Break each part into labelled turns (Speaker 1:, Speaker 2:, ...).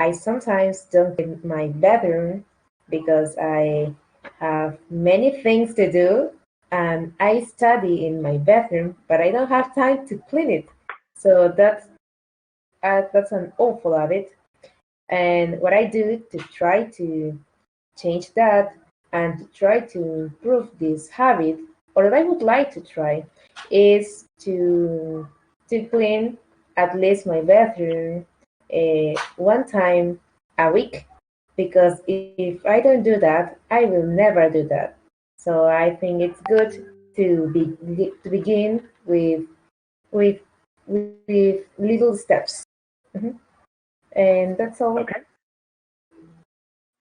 Speaker 1: I sometimes don't clean my bedroom because I have many things to do and I study in my bedroom, but I don't have time to clean it. So that's an awful habit. And what I do to try to change that and to try to improve this habit, or that I would like to try, is to clean at least my bathroom one time a week. Because if I don't do that, I will never do that. So I think it's good to begin with with little steps. Mhm. And that's all.
Speaker 2: Okay,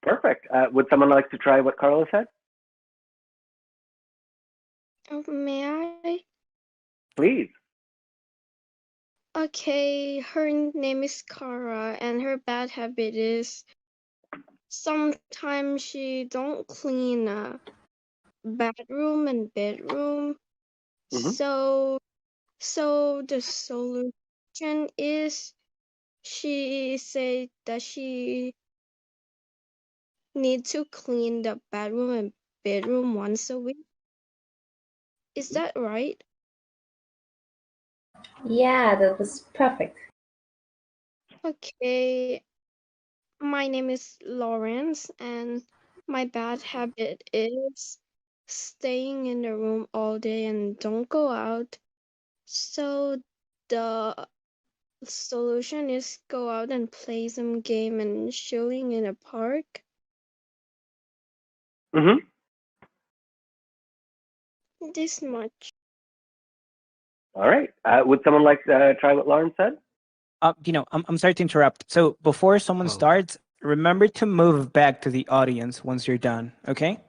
Speaker 2: perfect. Would someone like to try what Carla said?
Speaker 3: May I?
Speaker 2: Please.
Speaker 3: Okay, her name is Kara, and her bad habit is sometimes she don't clean bathroom and bedroom.
Speaker 2: Hmm.
Speaker 3: So so the solution is she said that she need to clean the bedroom and bedroom once a week. Is that right?
Speaker 1: Yeah, that was perfect.
Speaker 3: Okay, my name is Lawrence, and my bad habit is staying in the room all day and don't go out. So the solution is go out and play some game and chilling in a park.
Speaker 2: Hmm.
Speaker 3: This much.
Speaker 2: All right. Would someone like to try what Lauren said?
Speaker 4: I'm sorry to interrupt. So before someone
Speaker 5: Oh,
Speaker 4: starts, remember to move back to the audience once you're done. Okay.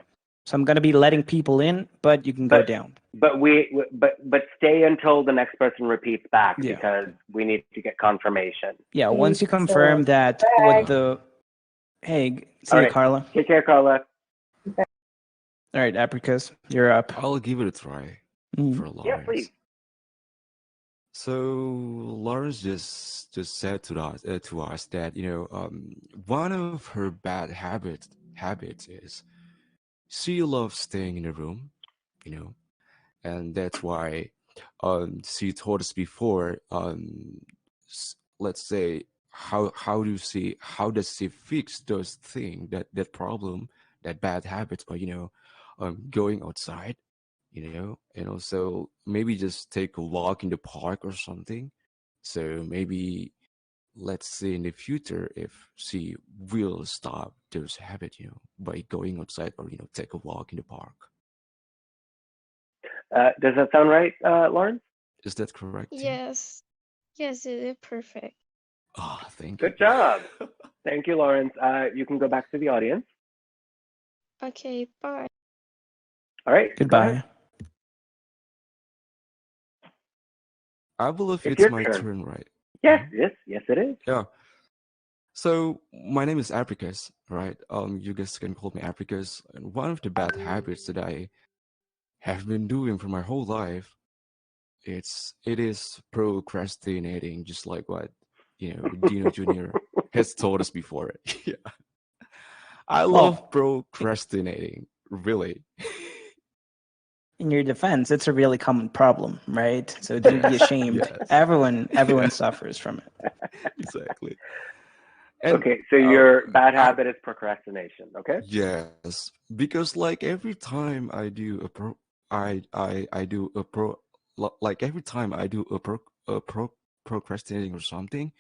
Speaker 4: So I'm gonna be letting people in, but you can go
Speaker 2: But
Speaker 4: down.
Speaker 2: but stay until the next person repeats back
Speaker 4: Yeah.
Speaker 2: because we need to get confirmation.
Speaker 4: Yeah.
Speaker 1: Okay,
Speaker 4: Once you
Speaker 1: so
Speaker 4: confirm that what
Speaker 1: bye.
Speaker 4: the hey,
Speaker 2: All
Speaker 4: see you,
Speaker 2: right.
Speaker 4: Carla.
Speaker 2: Take care, Carla.
Speaker 4: All right, Apricus, you're up.
Speaker 5: I'll give it a try
Speaker 4: Mm.
Speaker 5: for
Speaker 2: Yeah, please.
Speaker 5: Lawrence. So Lawrence just said to us that one of her bad habits is she loves staying in a room, you know, and that's why she told us before let's say how does she fix those thing that problem, that bad habits by going outside, and also maybe just take a walk in the park or something. So maybe let's see in the future if she will stop those habits, by going outside or take a walk in the park.
Speaker 2: Does that sound right, Lauren?
Speaker 5: Is that correct, Tim?
Speaker 3: Yes. Yes, it is perfect.
Speaker 5: Ah, thank you.
Speaker 2: Good job. Thank you, Lawrence. You can go back to the audience.
Speaker 3: Okay, bye.
Speaker 2: All right, go ahead.
Speaker 4: Goodbye.
Speaker 5: I believe
Speaker 2: It's
Speaker 5: it's
Speaker 2: your
Speaker 5: my
Speaker 2: turn.
Speaker 5: turn, right?
Speaker 2: Yes,
Speaker 5: Mhm.
Speaker 2: yes, it is.
Speaker 5: Yeah. So my name is Apricus, right? You guys can call me Apricus. And one of the bad habits that I have been doing for my whole life, it is procrastinating, just like what Dino Jr. has told us before. Yeah, I
Speaker 4: Well,
Speaker 5: love procrastinating, really.
Speaker 4: in your defense, it's a really common problem, right? So don't be ashamed.
Speaker 5: Yes,
Speaker 4: Everyone
Speaker 5: yeah,
Speaker 4: suffers from it.
Speaker 5: exactly. And
Speaker 2: Okay, so your bad habit is procrastination. Okay.
Speaker 5: yes, because like every time I do a I do a like every time I do a procrastinating or something,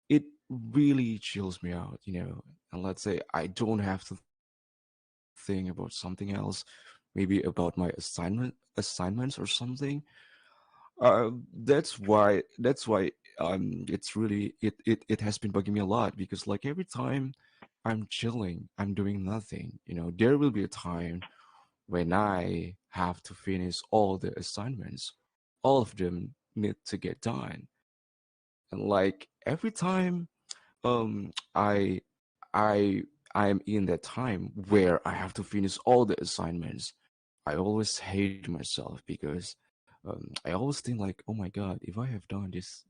Speaker 5: it really chills me out. And let's say I don't have to think about something else, maybe about my assignments or something. That's why it has been bugging me a lot because like every time I'm chilling, I'm doing nothing. There will be a time when I have to finish all the assignments. All of them need to get done. And like every time I I I'm in that time where I have to finish all the assignments, I always hate myself because I always think like, oh my god, if I have done this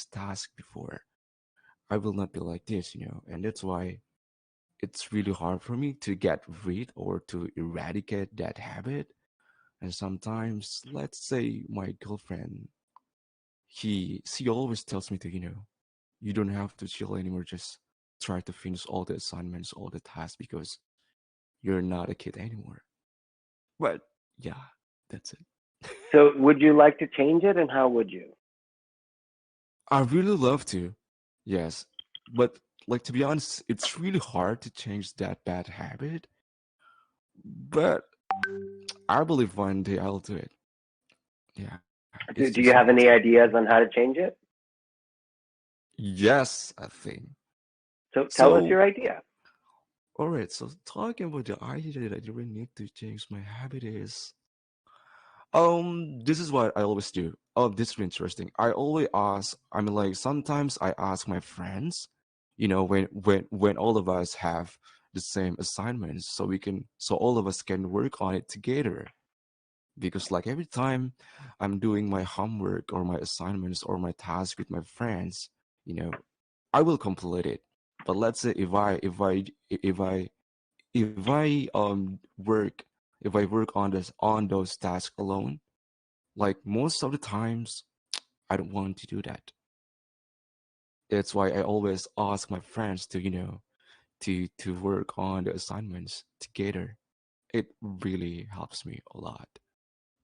Speaker 5: task before, I will not be like this, and that's why it's really hard for me to get rid or to eradicate that habit. And sometimes, let's say my girlfriend, she always tells me to, you don't have to chill anymore. Just try to finish all the assignments, all the tasks, because you're not a kid anymore. But yeah, that's it.
Speaker 2: So would you like to change it, and how would you?
Speaker 5: I really love to, yes, but like to be honest, it's really hard to change that bad habit. But I believe one day I'll do it. Yeah, it's
Speaker 2: Do
Speaker 5: just
Speaker 2: you
Speaker 5: a
Speaker 2: have
Speaker 5: matter
Speaker 2: any
Speaker 5: of time.
Speaker 2: ideas on how to change it?
Speaker 5: Yes, I think.
Speaker 2: So tell us
Speaker 5: So,
Speaker 2: your idea.
Speaker 5: all right. So talking about the idea that I really need to change my habit is, this is what I always do. Oh, this is interesting. I always ask. I mean, like sometimes I ask my friends, when all of us have the same assignments, so all of us can work on it together. Because like every time I'm doing my homework or my assignments or my task with my friends, you know, I will complete it. But let's say if I work on those tasks alone, like most of the times I don't want to do that. That's why I always ask my friends to, to work on the assignments together. It really helps me a lot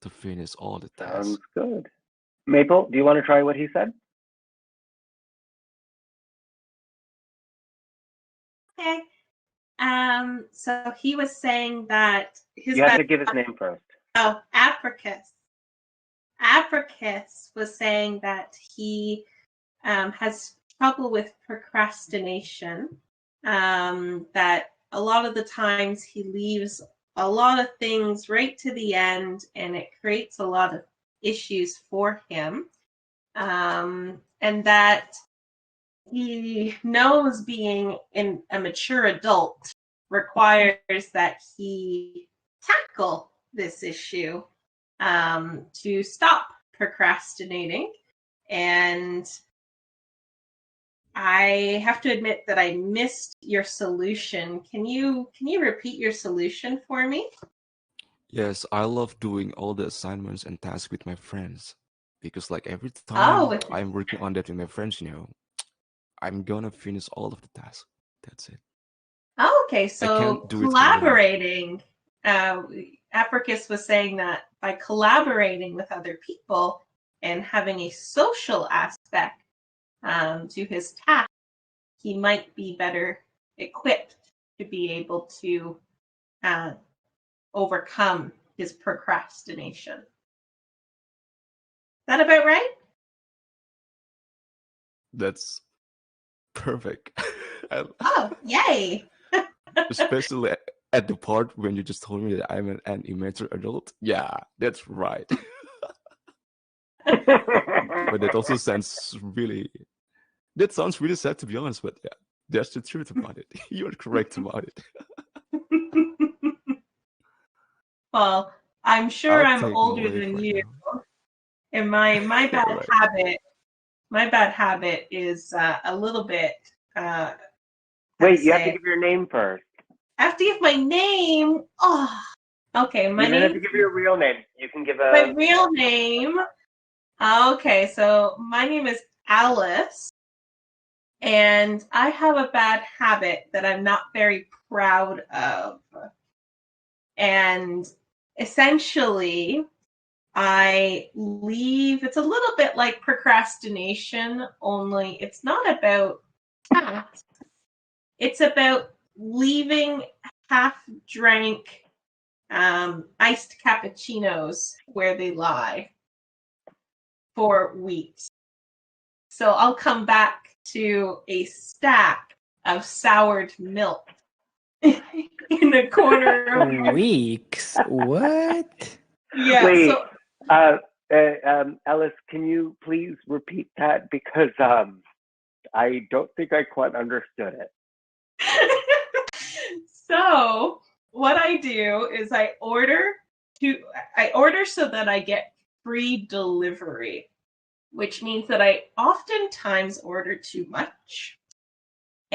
Speaker 5: to finish all the
Speaker 2: Sounds
Speaker 5: tasks.
Speaker 2: good. Maple, do you want to try what he said?
Speaker 6: Okay. So he was saying that his
Speaker 2: You have
Speaker 6: best.
Speaker 2: to give his name first.
Speaker 6: Oh, Apricus. Apricus was saying that he has trouble with procrastination. That a lot of the times he leaves a lot of things right to the end, and it creates a lot of issues for him. And that he knows being a mature adult requires that he tackle this issue to stop procrastinating. And I have to admit that I missed your solution. Can you repeat your solution for me?
Speaker 5: Yes, I love doing all the assignments and tasks with my friends because like every
Speaker 6: Oh,
Speaker 5: time I'm working on that with my friends, I'm gonna finish all of the tasks. That's it.
Speaker 6: okay.
Speaker 5: I
Speaker 6: So
Speaker 5: can't do it alone.
Speaker 6: collaborating. Apricus was saying that by collaborating with other people and having a social aspect to his task, he might be better equipped to be able to overcome his procrastination. Is that about right?
Speaker 5: That's perfect. I-
Speaker 6: Oh, yay!
Speaker 5: Especially at the part when you just told me that I'm an immature adult. Yeah, that's right. But that also sounds really sad to be honest, but yeah, that's the truth about it. You're correct about it.
Speaker 6: Well, I'm sure
Speaker 5: I'll
Speaker 6: I'm
Speaker 5: take my
Speaker 6: older
Speaker 5: leave
Speaker 6: than
Speaker 5: right
Speaker 6: you,
Speaker 5: now.
Speaker 6: and my
Speaker 5: All right.
Speaker 6: bad habit is a little bit how to
Speaker 2: Wait, you have to
Speaker 6: say.
Speaker 2: give your name first.
Speaker 6: I have to give my name. Oh, okay.
Speaker 2: You don't have to give your real name. You can give
Speaker 6: my
Speaker 2: a.
Speaker 6: real name. Okay, so my name is Alice, and I have a bad habit that I'm not very proud of. And essentially, I leave. It's a little bit like procrastination, only it's not about tasks. It's about leaving half-drank iced cappuccinos where they lie for weeks. So I'll come back to a stack of soured milk in the corner of my
Speaker 4: Weeks? What?
Speaker 6: yeah.
Speaker 2: Wait,
Speaker 6: So
Speaker 2: Ellis, can you please repeat that because I don't think I quite understood it.
Speaker 6: so what I do is I order so that I get free delivery, which means that I oftentimes order too much.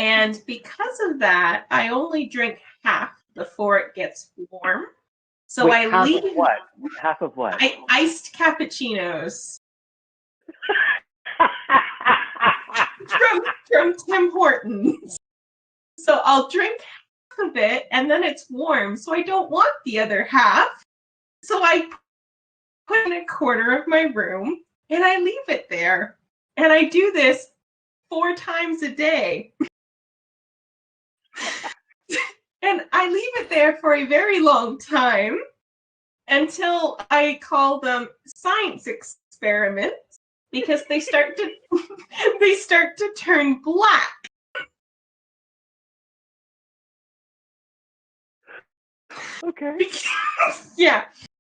Speaker 6: And because of that, I only drink half before it gets warm. So
Speaker 2: Wait,
Speaker 6: I
Speaker 2: half
Speaker 6: leave
Speaker 2: of what? Half of what?
Speaker 6: iced cappuccinos from Tim Hortons. So I'll drink half of it, and then it's warm, so I don't want the other half. So I put in a corner of my room, and I leave it there. And I do this 4 times a day. And I leave it there for a very long time until I call them science experiments, because they start to turn black.
Speaker 2: Okay.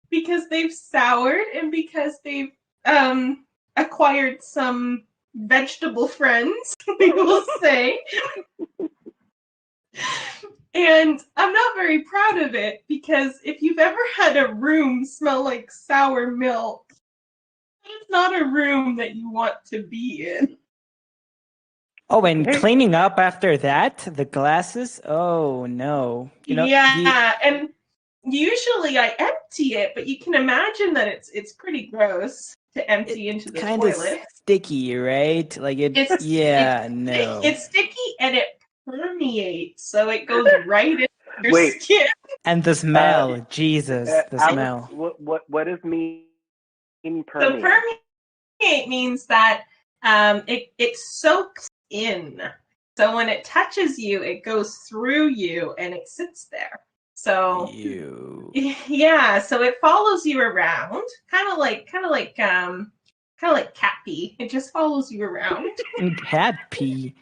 Speaker 6: Because they've soured and because they've acquired some vegetable friends, we will say. And I'm not very proud of it, because if you've ever had a room smell like sour milk, it's not a room that you want to be in.
Speaker 4: Oh, and
Speaker 2: Okay.
Speaker 4: cleaning up after that, the glasses. Oh no!
Speaker 6: And usually I empty it, but you can imagine that it's pretty gross to empty into the
Speaker 4: kind of
Speaker 6: toilet.
Speaker 4: sticky, right? Like it.
Speaker 6: It's
Speaker 4: no.
Speaker 6: It's sticky and it permeates, so it goes right into your
Speaker 2: Wait.
Speaker 6: skin.
Speaker 4: And the smell, Jesus, the
Speaker 2: Alice,
Speaker 4: smell.
Speaker 2: What does mean
Speaker 6: So
Speaker 2: permeate?
Speaker 6: permeate means that it soaks in. So when it touches you, it goes through you and it sits there. So
Speaker 4: Ew.
Speaker 6: yeah, so it follows you around, kind of like cat pee. It just follows you around.
Speaker 4: Cat pee.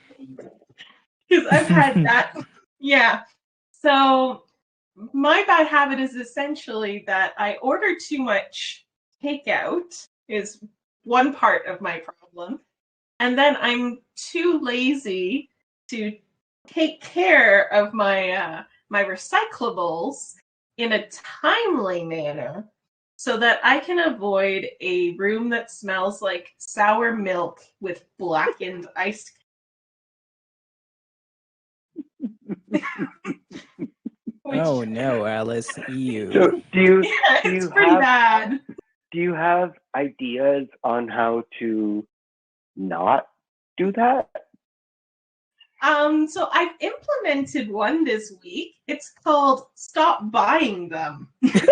Speaker 6: Because I've had that. Yeah. So my bad habit is essentially that I order too much takeout, is one part of my problem. And then I'm too lazy to take care of my my recyclables in a timely manner, so that I can avoid a room that smells like sour milk with blackened ice.
Speaker 4: Oh no, Alice. Ew.
Speaker 2: So
Speaker 6: It's pretty bad.
Speaker 2: Do you have ideas on how to not do that?
Speaker 6: So I've implemented one this week. It's called Stop Buying Them. Because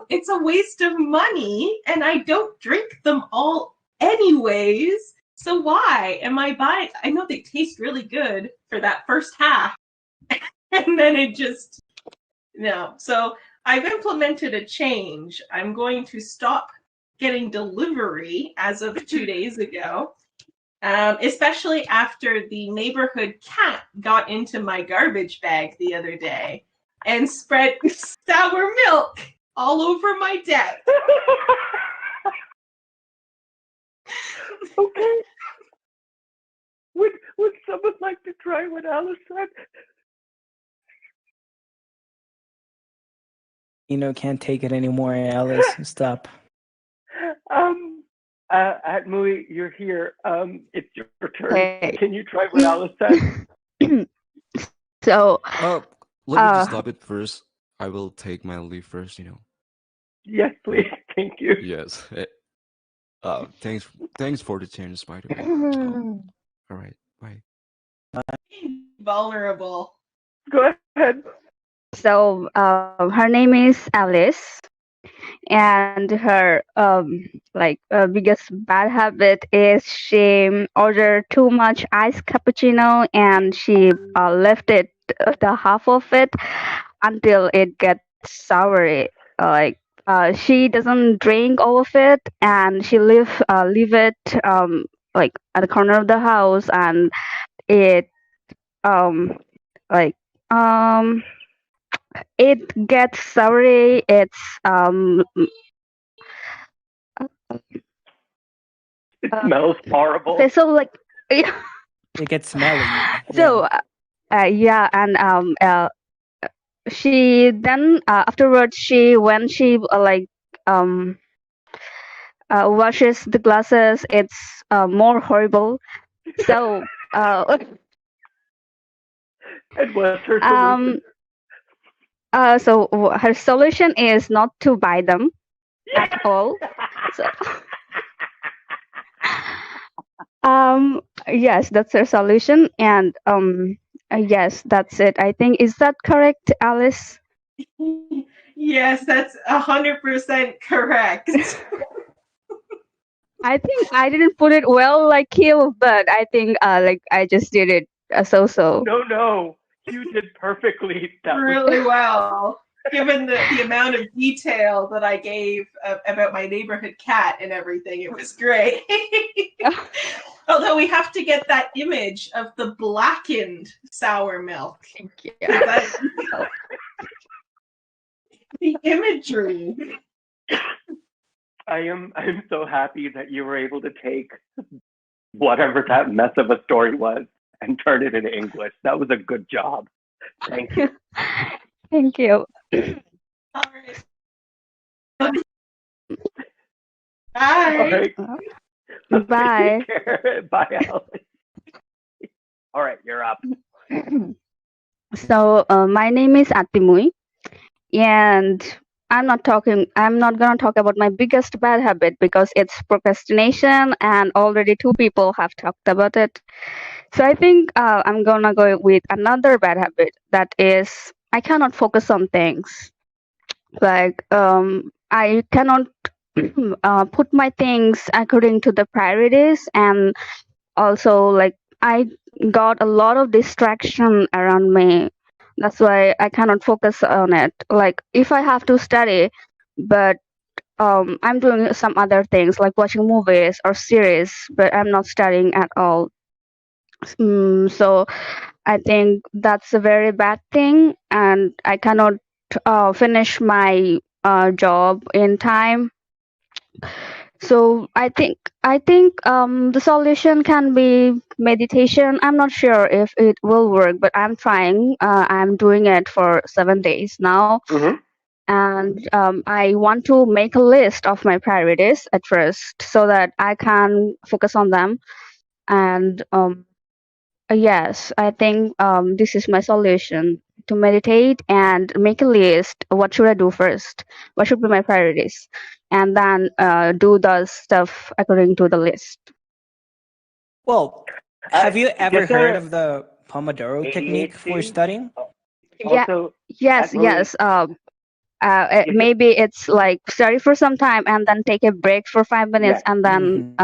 Speaker 6: it's a waste of money, and I don't drink them all anyways. So why am I buying? I know they taste really good for that first half, and then it just, no. So I've implemented a change. I'm going to stop getting delivery as of 2 days ago. Especially after the neighborhood cat got into my garbage bag the other day and spread sour milk all over my desk.
Speaker 2: Okay. Would someone like to try what Alice said?
Speaker 4: Can't take it anymore, Alice. Stop.
Speaker 2: Atmui, you're here. It's your turn.
Speaker 7: Okay.
Speaker 2: Can you try what Alice said?
Speaker 7: So,
Speaker 5: Let me just stop it first. I will take my leave first.
Speaker 2: Yes, please. Thank you.
Speaker 5: Yes. Thanks for the chance, by the way. All right. Bye.
Speaker 6: Vulnerable.
Speaker 2: Go ahead.
Speaker 7: so her name is Alice, and her biggest bad habit is she ordered too much iced cappuccino, and she left it the half of it until it gets sour. She doesn't drink all of it, and she leave it at the corner of the house, and it like it gets sour. It's
Speaker 2: It smells horrible.
Speaker 7: so like
Speaker 4: It gets smelly.
Speaker 7: so and she then afterwards when she washes the glasses, it's more horrible. So
Speaker 2: And what's her
Speaker 7: um
Speaker 2: solution?
Speaker 7: her solution is not to buy them at all. So yes, that's her solution, and yes, that's it. I think, is that correct, Alice?
Speaker 6: Yes, that's 100% correct.
Speaker 7: I think I didn't put it well like you, but I think like I just did it so.
Speaker 2: No, you did perfectly. That was
Speaker 6: Really well, given the amount of detail that I gave about my neighborhood cat and everything. It was great. Although we have to get that image of the blackened sour milk.
Speaker 7: Yeah.
Speaker 6: The imagery.
Speaker 2: I'm so happy that you were able to take whatever that mess of a story was and turn it into English. That was a good job. Thank you.
Speaker 7: Thank you.
Speaker 6: All right. Bye.
Speaker 2: All right.
Speaker 7: Bye.
Speaker 2: Take care. Bye, Alex. All right, you're up.
Speaker 7: So my name is Atimui, and I'm not gonna talk about my biggest bad habit because it's procrastination, and already 2 people have talked about it. So I think I'm gonna go with another bad habit, that is I cannot focus on things. Like I cannot put my things according to the priorities, and also like I got a lot of distraction around me. That's why I cannot focus on it. Like if I have to study, but I'm doing some other things like watching movies or series, but I'm not studying at all. So I think that's a very bad thing, and I cannot finish my job in time. So I think the solution can be meditation. I'm not sure if it will work, but I'm trying. I'm doing it for 7 days now,
Speaker 2: Mm-hmm.
Speaker 7: and I want to make a list of my priorities at first so that I can focus on them. And yes, I think this is my solution, to meditate and make a list. What should I do first? What should be my priorities? And then do the stuff according to the list.
Speaker 4: Well, have you ever
Speaker 2: Just
Speaker 4: heard of the Pomodoro technique for
Speaker 2: ADHD?
Speaker 4: studying?
Speaker 7: Yeah.
Speaker 2: Also,
Speaker 7: Yes.
Speaker 2: Marie,
Speaker 7: Yes.
Speaker 2: is it-
Speaker 7: Maybe it's like study for some time and then take a break for 5 minutes
Speaker 2: yes.
Speaker 7: and then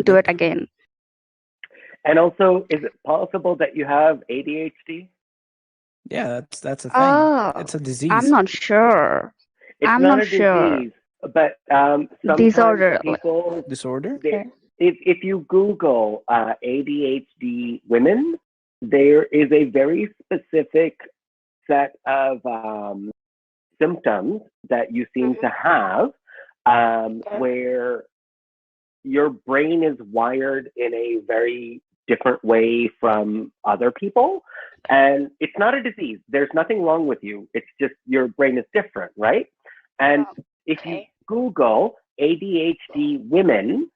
Speaker 7: do it again.
Speaker 2: And also, is it possible that you have ADHD?
Speaker 4: Yeah, that's a thing.
Speaker 7: Oh,
Speaker 4: It's a disease.
Speaker 7: I'm not sure.
Speaker 2: It's
Speaker 7: I'm
Speaker 2: not
Speaker 7: not
Speaker 2: a
Speaker 7: sure.
Speaker 2: disease, but sometimes
Speaker 7: Disorder.
Speaker 2: people,
Speaker 4: Disorder?
Speaker 7: Okay.
Speaker 2: if you Google ADHD women, there is a very specific set of symptoms that you seem to have where your brain is wired in a very different way from other people. And it's not a disease. There's nothing wrong with you. It's just your brain is different, right? And if you Google ADHD women,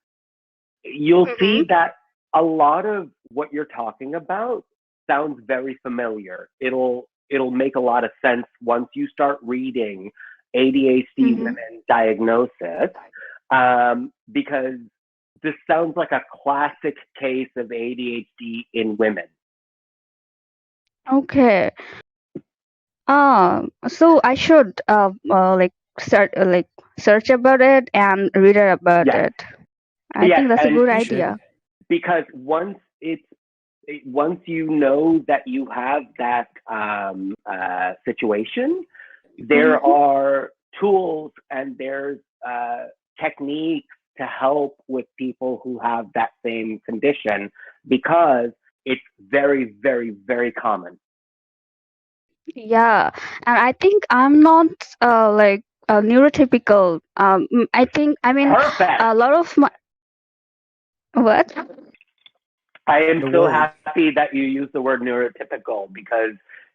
Speaker 2: you'll see that a lot of what you're talking about sounds very familiar. It'll make a lot of sense once you start reading ADHD women diagnosis, because this sounds like a classic case of ADHD in women.
Speaker 7: Okay. So I should search about it and read about
Speaker 2: Yes.
Speaker 7: it. I think that's a
Speaker 2: and
Speaker 7: good
Speaker 4: You should.
Speaker 7: idea.
Speaker 2: because once you know that you have that situation, there are tools and there's techniques to help with people who have that same condition, because it's very, very, very common.
Speaker 7: Yeah, and I think I'm not neurotypical. I mean
Speaker 2: Perfect.
Speaker 7: a lot of my what?
Speaker 2: I am
Speaker 4: The
Speaker 2: so
Speaker 4: word.
Speaker 2: happy that you use the word neurotypical, because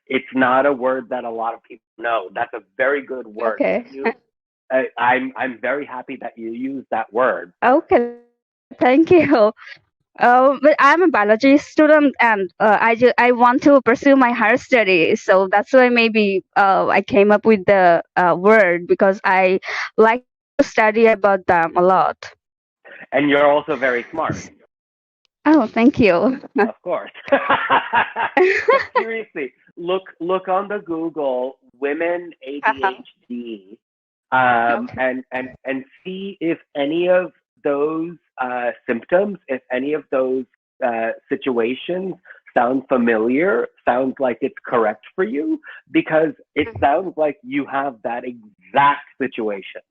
Speaker 2: it's not a word that a lot of people know. That's a very good word.
Speaker 7: Okay.
Speaker 2: I'm very happy that you use that word.
Speaker 7: Okay, thank you. But I'm a biology student, and I want to pursue my higher studies. So that's why maybe I came up with the word, because I like to study about them a lot.
Speaker 2: And you're also very smart,
Speaker 7: Oh, thank you.
Speaker 2: of course. But seriously, look on the Google women ADHD,
Speaker 7: Okay.
Speaker 2: and see if any of those symptoms, if any of those situations sound familiar, sounds like it's correct for you, because it sounds like you have that exact situation.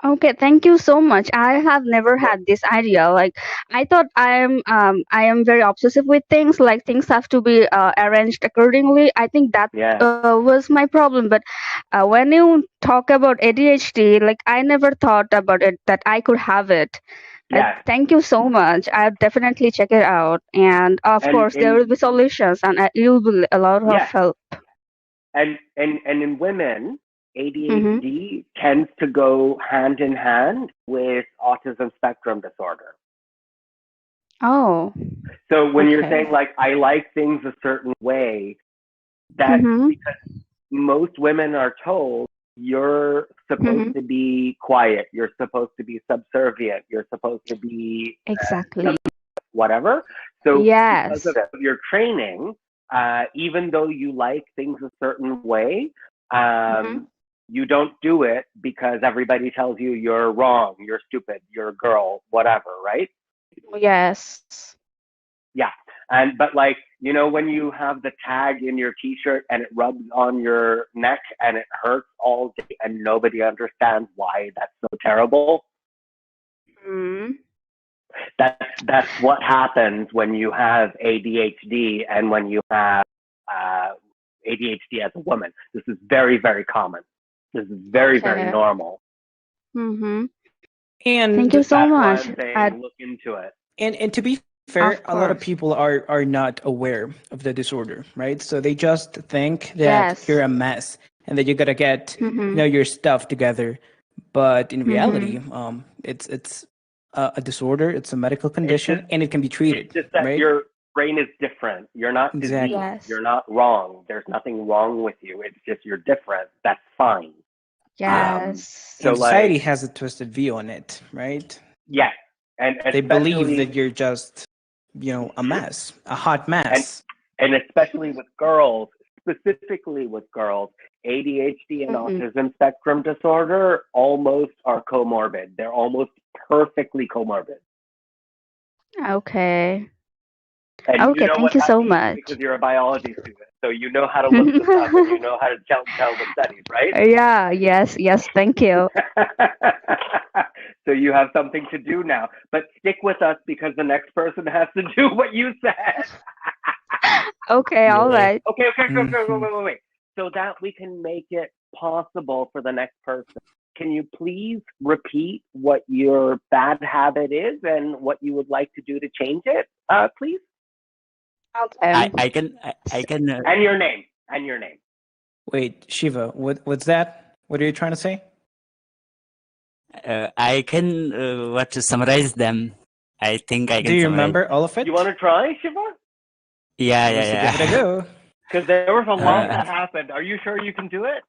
Speaker 7: Okay, thank you so much. I have never had this idea. Like, I thought I am very obsessive with things. Like, things have to be arranged accordingly. I think that
Speaker 2: Yeah.
Speaker 7: was my problem. But when you talk about ADHD, like, I never thought about it that I could have it.
Speaker 2: Yeah.
Speaker 7: Thank you so much. I'll definitely check it out. And of
Speaker 2: And
Speaker 7: course, there will be solutions, and it will be a lot of
Speaker 2: yeah,
Speaker 7: help.
Speaker 2: and in women,
Speaker 7: Mm-hmm.
Speaker 2: ADHD tends to go hand in hand with autism spectrum disorder.
Speaker 7: Oh,
Speaker 2: So when you're
Speaker 7: okay.
Speaker 2: saying like I like things a certain way, that's
Speaker 7: Mm-hmm.
Speaker 2: because most women are told you're supposed
Speaker 7: Mm-hmm.
Speaker 2: to be quiet, you're supposed to be subservient, you're supposed to be
Speaker 7: Exactly.
Speaker 2: whatever. So because
Speaker 7: Yes.
Speaker 2: of your training, even though you like things a certain way,
Speaker 7: Mm-hmm.
Speaker 2: you don't do it because everybody tells you you're wrong, you're stupid, you're a girl, whatever, right?
Speaker 7: Yes.
Speaker 2: Yeah. And but like, you know, when you have the tag in your t-shirt and it rubs on your neck and it hurts all day and nobody understands why that's so terrible.
Speaker 7: Mm-hmm.
Speaker 2: That's what happens when you have ADHD and when you have ADHD as a woman. This is very, very common. This is very, very
Speaker 7: Okay.
Speaker 2: normal.
Speaker 7: Mm-hmm.
Speaker 4: And
Speaker 7: Thank you so
Speaker 2: That's why
Speaker 7: much.
Speaker 2: I'm saying look into it.
Speaker 4: and to be fair,
Speaker 7: Of
Speaker 4: a lot of
Speaker 7: course.
Speaker 4: people are not aware of the disorder, right? So they just think that
Speaker 7: Yes.
Speaker 4: you're a mess and that you gotta get
Speaker 7: Mm-hmm.
Speaker 4: your stuff together. But in reality,
Speaker 7: Mm-hmm.
Speaker 4: it's a disorder. It's a medical
Speaker 2: It's
Speaker 4: condition,
Speaker 2: just
Speaker 4: and it can be
Speaker 2: it's
Speaker 4: treated,
Speaker 2: just that
Speaker 4: right?
Speaker 2: your brain is different. You're not
Speaker 4: Exactly.
Speaker 2: diseased.
Speaker 7: Yes.
Speaker 2: You're not wrong. There's nothing wrong with you. It's just you're different. That's fine.
Speaker 7: Yes.
Speaker 2: So
Speaker 4: And society
Speaker 2: like,
Speaker 4: has a twisted view on it, right?
Speaker 2: yeah, and
Speaker 4: They believe
Speaker 2: especially
Speaker 4: that you're just, a mess, a hot
Speaker 2: and
Speaker 4: mess.
Speaker 2: and especially with girls, specifically with girls, ADHD and
Speaker 7: Mm-hmm.
Speaker 2: autism spectrum disorder almost are comorbid. They're almost perfectly comorbid.
Speaker 7: Okay.
Speaker 2: And you
Speaker 7: Okay,
Speaker 2: know
Speaker 7: thank
Speaker 2: what
Speaker 7: you
Speaker 2: that
Speaker 7: so
Speaker 2: means
Speaker 7: much.
Speaker 2: because you're a biology student. So you know how to look this up and you know how to tell the studies, right?
Speaker 7: Yeah, yes, thank you.
Speaker 2: So you have something to do now. But stick with us because the next person has to do what you said.
Speaker 7: Okay, all
Speaker 5: Yeah.
Speaker 7: right.
Speaker 2: Okay,
Speaker 4: Mhm.
Speaker 2: wait. So that we can make it possible for the next person, can you please repeat what your bad habit is and what you would like to do to change it, please?
Speaker 7: Okay.
Speaker 5: I can
Speaker 2: And your name. And your name.
Speaker 4: Wait, Shiva, what's that? What are you trying to say?
Speaker 5: I can what to summarize them. I think I
Speaker 4: Do
Speaker 5: can
Speaker 4: you
Speaker 5: summarize.
Speaker 4: remember all of
Speaker 2: You want
Speaker 4: it?
Speaker 2: to try, Shiva?
Speaker 4: Let's give it a
Speaker 5: Yeah.
Speaker 4: go.
Speaker 2: Because there was a lot
Speaker 5: uh,
Speaker 2: that happened. Are you sure you can do it?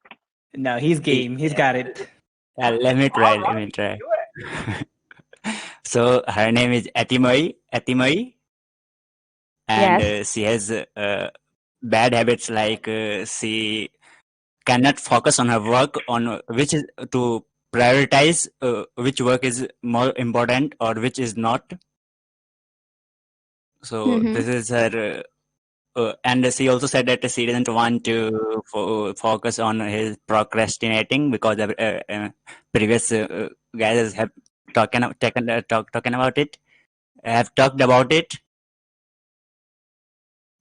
Speaker 4: No, he's game. He's got it.
Speaker 5: Let me try.
Speaker 2: All
Speaker 5: Let me
Speaker 2: right,
Speaker 5: try.
Speaker 2: do it.
Speaker 5: So her name is Atimoi, and
Speaker 7: Yes.
Speaker 5: she has bad habits like she cannot focus on her work, on which is to prioritize which work is more important or which is not. So
Speaker 7: Mm-hmm.
Speaker 5: this is her. And she also said that she doesn't want to focus on his procrastinating because previous guys have talking about it, have talked about it,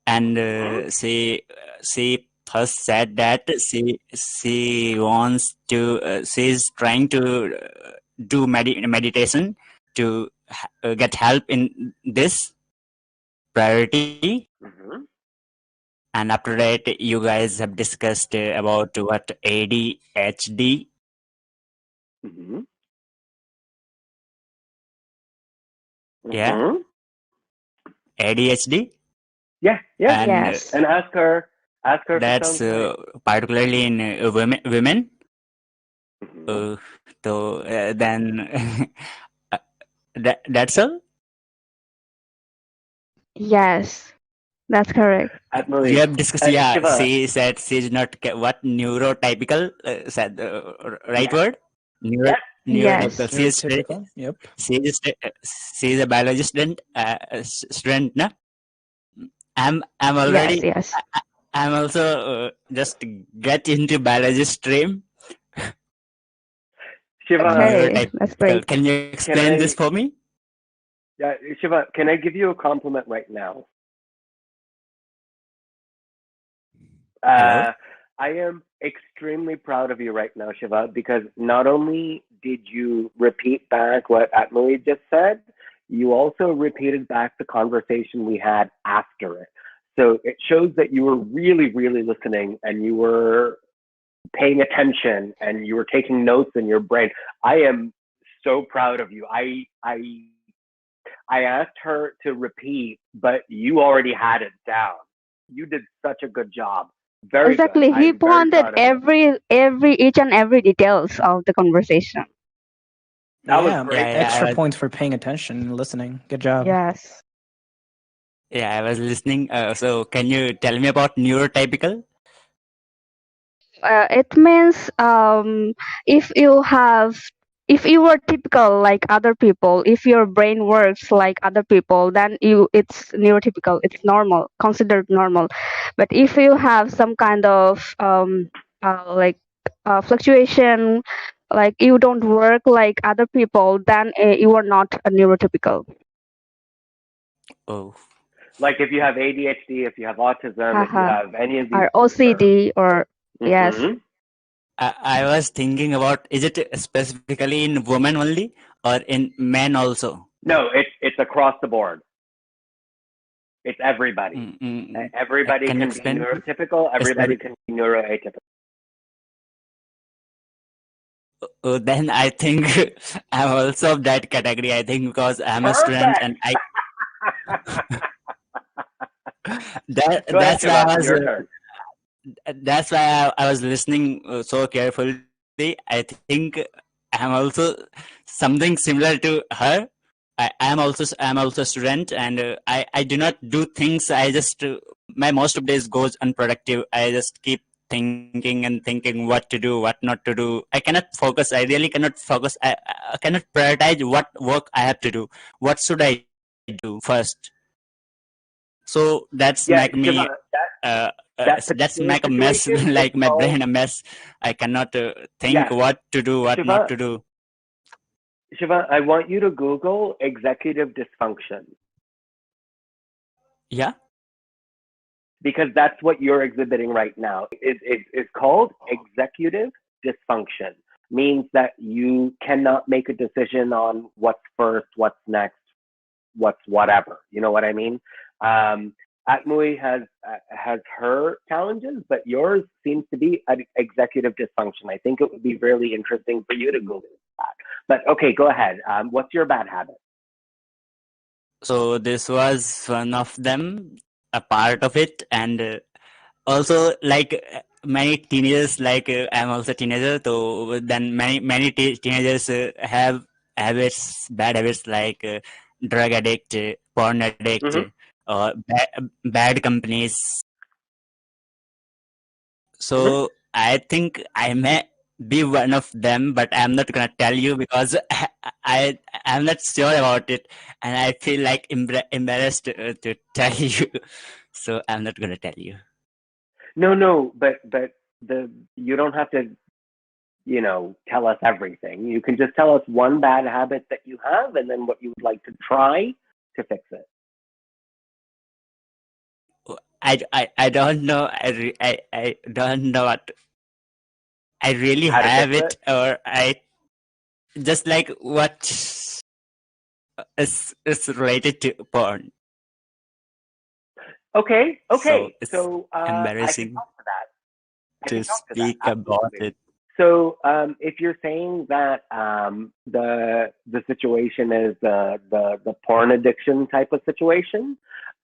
Speaker 5: and she first said that she wants to she's trying to do meditation to get help in this priority.
Speaker 2: Mm-hmm.
Speaker 5: And after that, you guys have discussed about what ADHD
Speaker 2: Mm-hmm.
Speaker 8: Yeah,
Speaker 2: Mm-hmm.
Speaker 8: ADHD,
Speaker 2: Yeah, yeah.
Speaker 8: and
Speaker 7: Yes.
Speaker 2: And ask her if it
Speaker 8: that's
Speaker 2: sounds right.
Speaker 8: particularly in women.
Speaker 2: Mm-hmm.
Speaker 8: Uh, so then uh, that's all.
Speaker 7: Yes. That's correct.
Speaker 8: We
Speaker 2: Atmali,
Speaker 8: have discussed. Yeah,
Speaker 2: Shiva.
Speaker 8: she said she's not what neurotypical. Said right
Speaker 2: Yes,
Speaker 8: word. Neuro
Speaker 2: yes.
Speaker 8: neurotypical.
Speaker 7: Yes.
Speaker 4: Neurotypical. Yep.
Speaker 8: She's a biology student. Student, na? I'm
Speaker 7: Yes.
Speaker 8: already.
Speaker 7: Yes.
Speaker 8: I'm also just get into biology stream.
Speaker 2: Shiva,
Speaker 7: Okay. That's
Speaker 8: Neurotypical.
Speaker 7: great.
Speaker 8: Can you
Speaker 2: can
Speaker 8: explain this
Speaker 2: I?
Speaker 8: for me?
Speaker 2: Yeah, Shiva, can I give you a compliment right now?
Speaker 8: Hello.
Speaker 2: I am extremely proud of you right now, Shiva, because not only did you repeat back what Atmali just said, you also repeated back the conversation we had after it. So it shows that you were really, really listening and you were paying attention and you were taking notes in your brain. I am so proud of you. I asked her to repeat, but you already had it down. You did such a good job. Very good.
Speaker 7: Exactly. He
Speaker 2: I'm very
Speaker 7: pointed
Speaker 2: proud of you.
Speaker 7: each and every details of the conversation.
Speaker 2: That was
Speaker 4: Yeah.
Speaker 2: great.
Speaker 8: Yeah,
Speaker 4: Extra points for paying attention and listening. Good job.
Speaker 7: Yes.
Speaker 8: I was listening. So can you tell me about neurotypical?
Speaker 7: It means if you have if you were typical like other people, if your brain works like other people, then it's neurotypical. It's normal, considered normal. But if you have some kind of like fluctuation, like you don't work like other people, then you are not a neurotypical.
Speaker 8: Oh,
Speaker 2: Like if you have ADHD, if you have autism, if you
Speaker 7: Haha.
Speaker 2: have any of these
Speaker 7: Or
Speaker 2: concerns.
Speaker 7: OCD or yes.
Speaker 2: Hmm.
Speaker 8: I was thinking about, is it specifically in women only or in men also?
Speaker 2: No, it's across the board. It's everybody. Everybody
Speaker 8: Can you
Speaker 2: can be
Speaker 8: explain?
Speaker 2: neurotypical. Everybody can be neuroatypical.
Speaker 8: Then I think I'm also of that category. I think because I'm a student
Speaker 2: Perfect.
Speaker 8: and
Speaker 2: Go ahead,
Speaker 8: that's why
Speaker 2: Shiva. Your turn.
Speaker 8: that's why I was listening so carefully. I think I'm also something similar to her. I'm also a student, and I do not do things. I just my most of days goes unproductive. I just keep thinking and thinking what to do, what not to do. I cannot focus. I really cannot focus. I cannot prioritize what work I have to do. What should I do first? So that's
Speaker 2: Yeah,
Speaker 8: make me
Speaker 2: Shiva. That
Speaker 8: that's
Speaker 2: particular
Speaker 8: make a mess,
Speaker 2: situation is
Speaker 8: like my
Speaker 2: called.
Speaker 8: brain a mess. I cannot think
Speaker 2: Yeah,
Speaker 8: what to do, what not
Speaker 2: Shiva.
Speaker 8: to do.
Speaker 2: Shiva, I want you to Google executive dysfunction
Speaker 8: Yeah.
Speaker 2: because that's what you're exhibiting right now. It's called executive dysfunction. Means that you cannot make a decision on what's first, what's next, what's whatever. You know what I mean? Atmui has her challenges, but yours seems to be an executive dysfunction. I think it would be really interesting for you to Google that. But okay, go ahead. What's your bad habit?
Speaker 8: So this was one of them, a part of it, and also like many teenagers, like I'm also a teenager, so then many teenagers have habits, bad habits like drug addict, porn addict,
Speaker 2: Mm-hmm.
Speaker 8: or bad companies.
Speaker 2: Mm-hmm.
Speaker 8: So I think I may be one of them, but I'm not gonna tell you because I'm not sure about it, and I feel like embarrassed to tell you. So I'm not gonna tell you.
Speaker 2: No, but you don't have to, tell us everything. You can just tell us one bad habit that you have, and then what you would like to try to fix it.
Speaker 8: I don't know. I don't know what I really
Speaker 2: How to
Speaker 8: have
Speaker 2: fix
Speaker 8: it, or I just like what is related to porn.
Speaker 2: Okay.
Speaker 8: So it's
Speaker 2: So I can
Speaker 8: embarrassing
Speaker 2: talk to that. I
Speaker 8: to
Speaker 2: can talk to that.
Speaker 8: speak about
Speaker 2: Absolutely.
Speaker 8: it.
Speaker 2: So if you're saying that the situation is the porn addiction type of situation,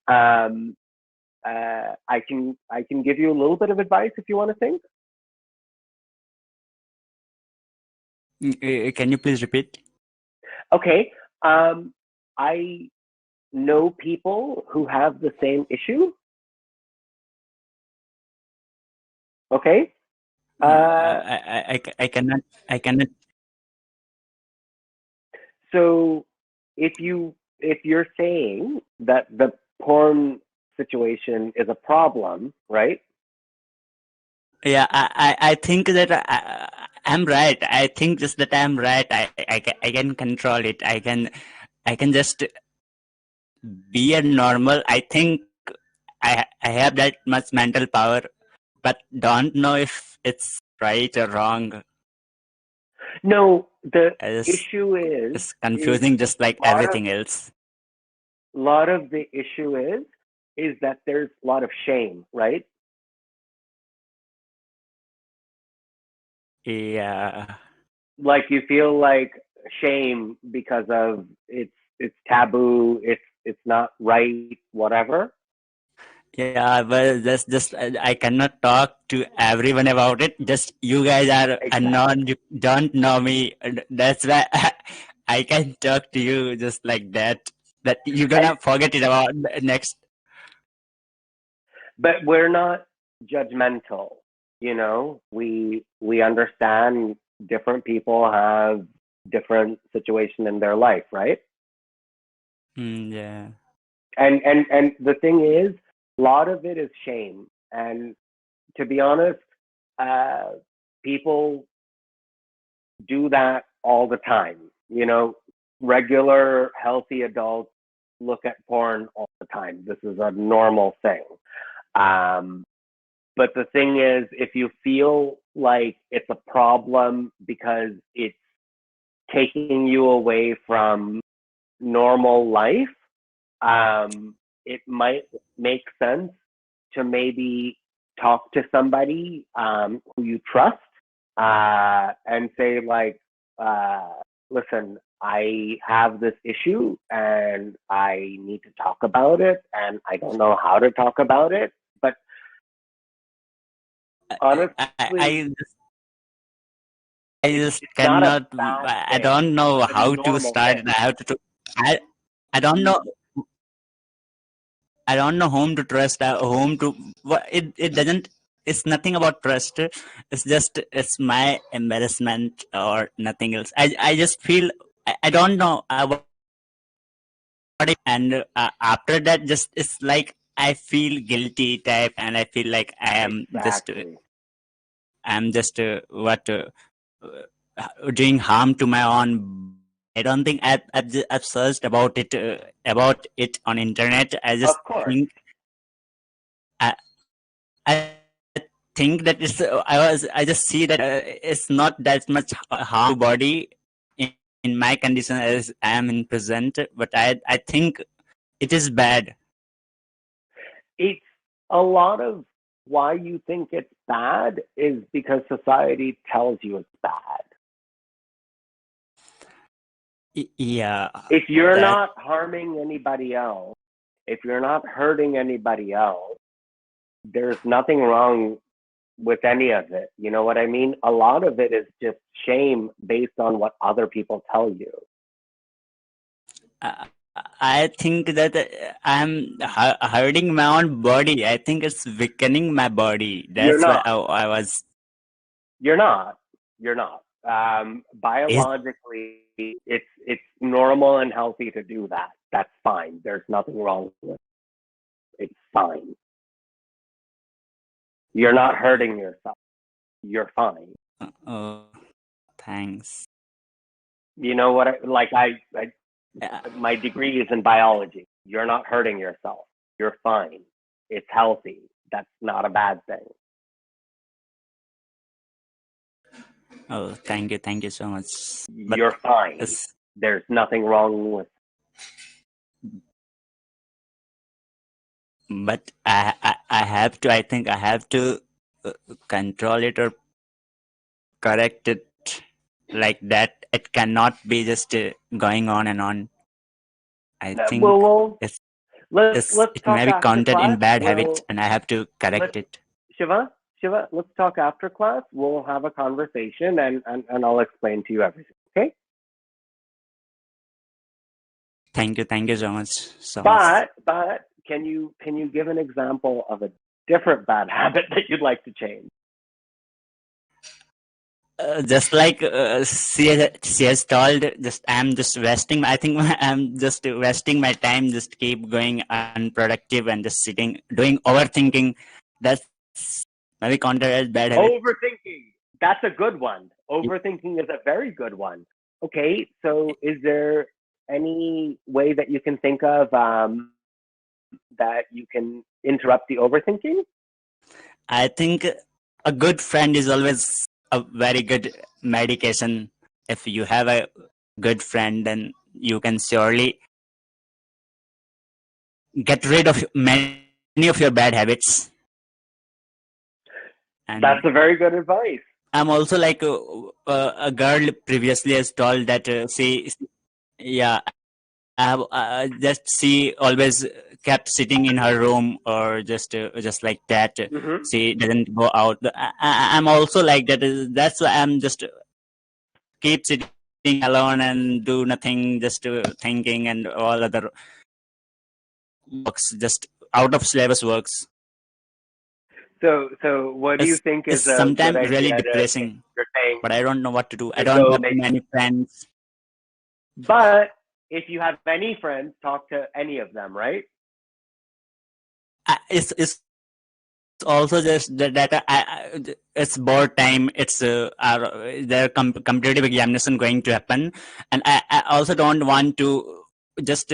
Speaker 2: um, I can give you a little bit of advice if you want to think.
Speaker 8: Can you please repeat?
Speaker 2: Okay. I know people who have the same issue. Okay.
Speaker 8: I cannot.
Speaker 2: So if you're saying that the porn situation is a problem, right?
Speaker 8: Yeah, I think that I'm right. I think just that I'm right. I can control it. I can just be a normal. I think I have that much mental power, but don't know if it's right or wrong.
Speaker 2: No, the
Speaker 8: It's
Speaker 2: issue
Speaker 8: it's
Speaker 2: is
Speaker 8: confusing, just like
Speaker 2: lot of
Speaker 8: everything else.
Speaker 2: lot of the issue is that there's a lot of shame, right?
Speaker 8: Yeah,
Speaker 2: Like you feel like shame because of it's taboo, it's not right, whatever.
Speaker 8: yeah, but that's just I cannot talk to everyone about it. Just you guys are
Speaker 2: Exactly.
Speaker 8: unknown. You don't know me. And that's why I can talk to you just like that. That you're
Speaker 2: And
Speaker 8: gonna forget it about next.
Speaker 2: but we're not judgmental, we understand different people have different situation in their life, right?
Speaker 8: Yeah.
Speaker 2: And the thing is, a lot of it is shame. And to be honest, uh, people do that all the time. Regular healthy adults look at porn all the time. This is a normal thing. um, But the thing is, if you feel like it's a problem because it's taking you away from normal life, it might make sense to maybe talk to somebody who you trust, and say, like, listen, I have this issue and I need to talk about it, and I don't know how to talk about it. But honestly,
Speaker 8: I I just
Speaker 2: it's not a
Speaker 8: cannot.
Speaker 2: bad
Speaker 8: I
Speaker 2: thing.
Speaker 8: don't know
Speaker 2: It's a
Speaker 8: how to
Speaker 2: normal
Speaker 8: start.
Speaker 2: thing.
Speaker 8: And I have to. I I don't know. I don't know whom to trust. Whom to. It doesn't. It's nothing about trust. It's just it's my embarrassment or nothing else. I just feel I don't know. And after that, just it's like I feel guilty type, and I feel like
Speaker 2: Exactly.
Speaker 8: I'm just doing harm to my own. I don't think I've searched about it on internet. I
Speaker 2: Of
Speaker 8: just
Speaker 2: course.
Speaker 8: think I, I think that I just see that it's not that much harm to body in my condition as I am in present, but I think it is bad.
Speaker 2: It's a lot of why you think it's bad is because society tells you it's bad.
Speaker 8: Yeah,
Speaker 2: If you're
Speaker 8: that
Speaker 2: not harming anybody else, if you're not hurting anybody else, there's nothing wrong with any of it. You know what I mean? A lot of it is just shame based on what other people tell you.
Speaker 8: uh, I think that I'm hurting my own body. I think it's weakening my body.
Speaker 2: You're
Speaker 8: That's why
Speaker 2: not.
Speaker 8: I was.
Speaker 2: You're not. You're not.
Speaker 8: Is
Speaker 2: Biologically, it's normal and healthy to do that. That's fine. There's nothing wrong with it. It's fine. You're not hurting yourself. You're fine.
Speaker 8: oh, thanks.
Speaker 2: You know what?
Speaker 8: Uh,
Speaker 2: My degree is in biology. You're not hurting yourself. You're fine. It's healthy. That's not a bad thing.
Speaker 8: oh, thank you so much. But
Speaker 2: You're fine.
Speaker 8: it's,
Speaker 2: There's nothing wrong with.
Speaker 8: but I have to. I think I have to control it or correct it like that. It cannot be just going on and on. I think
Speaker 2: Well,
Speaker 8: it's,
Speaker 2: let's
Speaker 8: it
Speaker 2: talk
Speaker 8: may be
Speaker 2: after
Speaker 8: counted in
Speaker 2: class.
Speaker 8: bad habits, and I have to correct
Speaker 2: Let's
Speaker 8: it.
Speaker 2: Shiva, let's talk after class. We'll have a conversation and I'll explain to you everything. Okay?
Speaker 8: Thank you so much. So much.
Speaker 2: But can you give an example of a different bad habit that you'd like to change?
Speaker 8: Just like she has told, just I'm just wasting. I think I'm just wasting my time. Just keep going unproductive and just sitting, doing overthinking. That's maybe counted as bad habit.
Speaker 2: Overthinking. That's a good one. Overthinking is a very good one. Okay, so is there any way that you can think of that you can interrupt the overthinking?
Speaker 8: I think a good friend is always a very good medication. If you have a good friend, then you can surely get rid of many of your bad habits. And
Speaker 2: That's a very good advice.
Speaker 8: I'm also like a girl previously has told that yeah, just she always kept sitting in her room or just like that.
Speaker 2: Mm-hmm.
Speaker 8: She doesn't go out. I'm also like that. That's why I'm just keep sitting alone and do nothing, just thinking and all other works, just out of syllabus works.
Speaker 2: So what do you think
Speaker 8: It's
Speaker 2: is a
Speaker 8: sometimes
Speaker 2: good
Speaker 8: really
Speaker 2: idea
Speaker 8: depressing,
Speaker 2: you're saying?
Speaker 8: but I don't know what to do. I
Speaker 2: to
Speaker 8: don't
Speaker 2: go
Speaker 8: have
Speaker 2: make-
Speaker 8: many friends.
Speaker 2: But if you have any friends, talk to any of them, right?
Speaker 8: It's also just that it's board time. It's their competitive examination going to happen, and I also don't want to just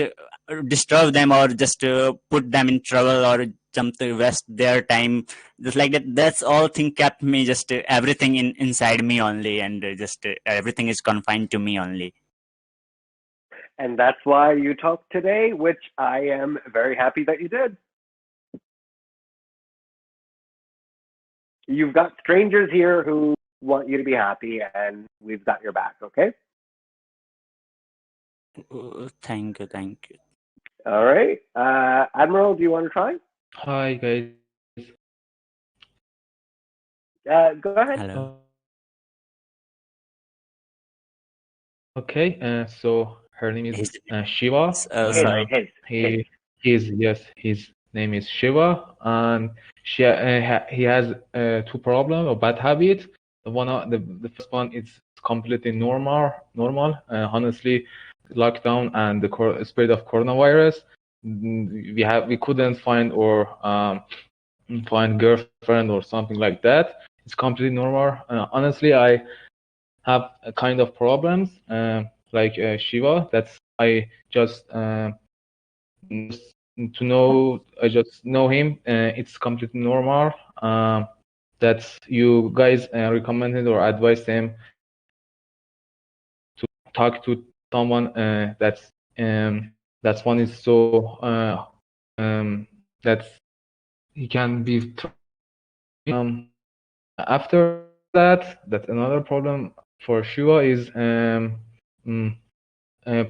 Speaker 8: disturb them or just put them in trouble or jump to waste their time. Just like that. That's all thing kept me just everything inside me only, and just everything is confined to me only.
Speaker 2: And that's why you talked today, which I am very happy that you did. You've got strangers here who want you to be happy, and we've got your back, okay?
Speaker 8: Thank you.
Speaker 2: All right. Admiral, do you want to try?
Speaker 9: Hi guys.
Speaker 2: Go ahead.
Speaker 8: Hello.
Speaker 9: Okay, so her name is Shiva.
Speaker 8: Sorry.
Speaker 9: His name is Shiva, and he has two problems or bad habits. The first one is completely normal. Honestly, lockdown and the spread of coronavirus, we couldn't find find girlfriend or something like that. It's completely normal. Honestly, I have a kind of problems like Shiva. That's I just I just know him. It's completely normal. That you guys recommended or advised him to talk to someone that's one is so that he can be after that another problem for Shiva is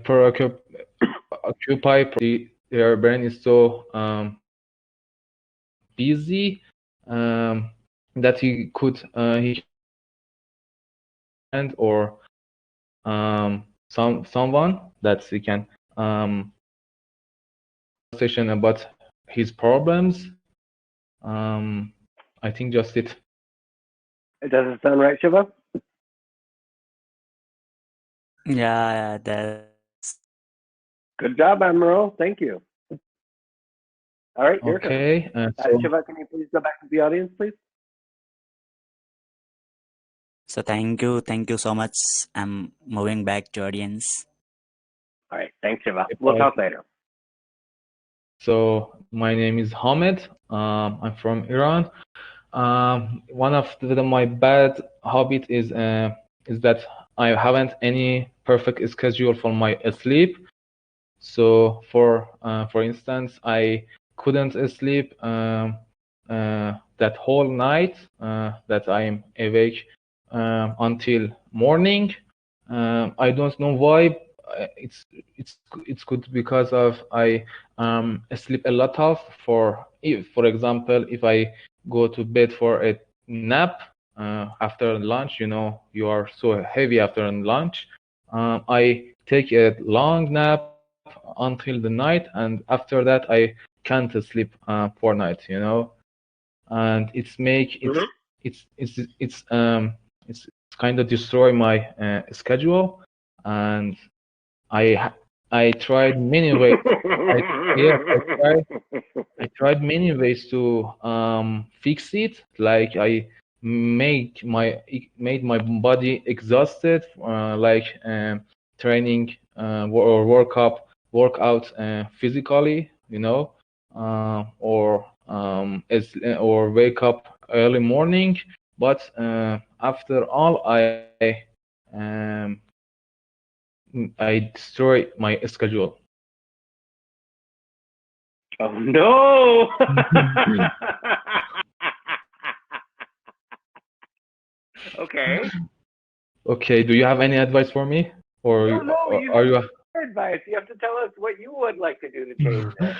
Speaker 9: preoccupied. Their brain is so busy that he could or someone that he can conversation about his problems. I think just it.
Speaker 2: Does it sound right, Shiva?
Speaker 8: Yeah, that's
Speaker 2: good job, Admiral. Thank you. All right, your
Speaker 9: okay.
Speaker 2: turn. Shiva, can you please go back to the audience, please?
Speaker 8: So thank you so much. I'm moving back to audience.
Speaker 2: All right, thanks, Shiva. We'll talk later.
Speaker 9: So my name is Hamid. I'm from Iran. One of my bad habit is that I haven't any perfect schedule for my sleep. So for instance, I couldn't sleep that whole night that I'm awake until morning. I don't know why. It's good because of I sleep a lot of for example, if I go to bed for a nap after lunch, you are so heavy after lunch. I take a long nap until the night, and after that I can't sleep for night, and it's kind of destroy my schedule, and I tried many ways. Yeah, I tried many ways to fix it. Like I made my body exhausted, like training or workout physically, or wake up early morning. But after all, um, I destroy my schedule.
Speaker 2: Oh no! Okay.
Speaker 9: Okay, do you have any advice for me, or
Speaker 2: No, you
Speaker 9: are you?
Speaker 2: advice. You have to tell us what you would like to do to change it.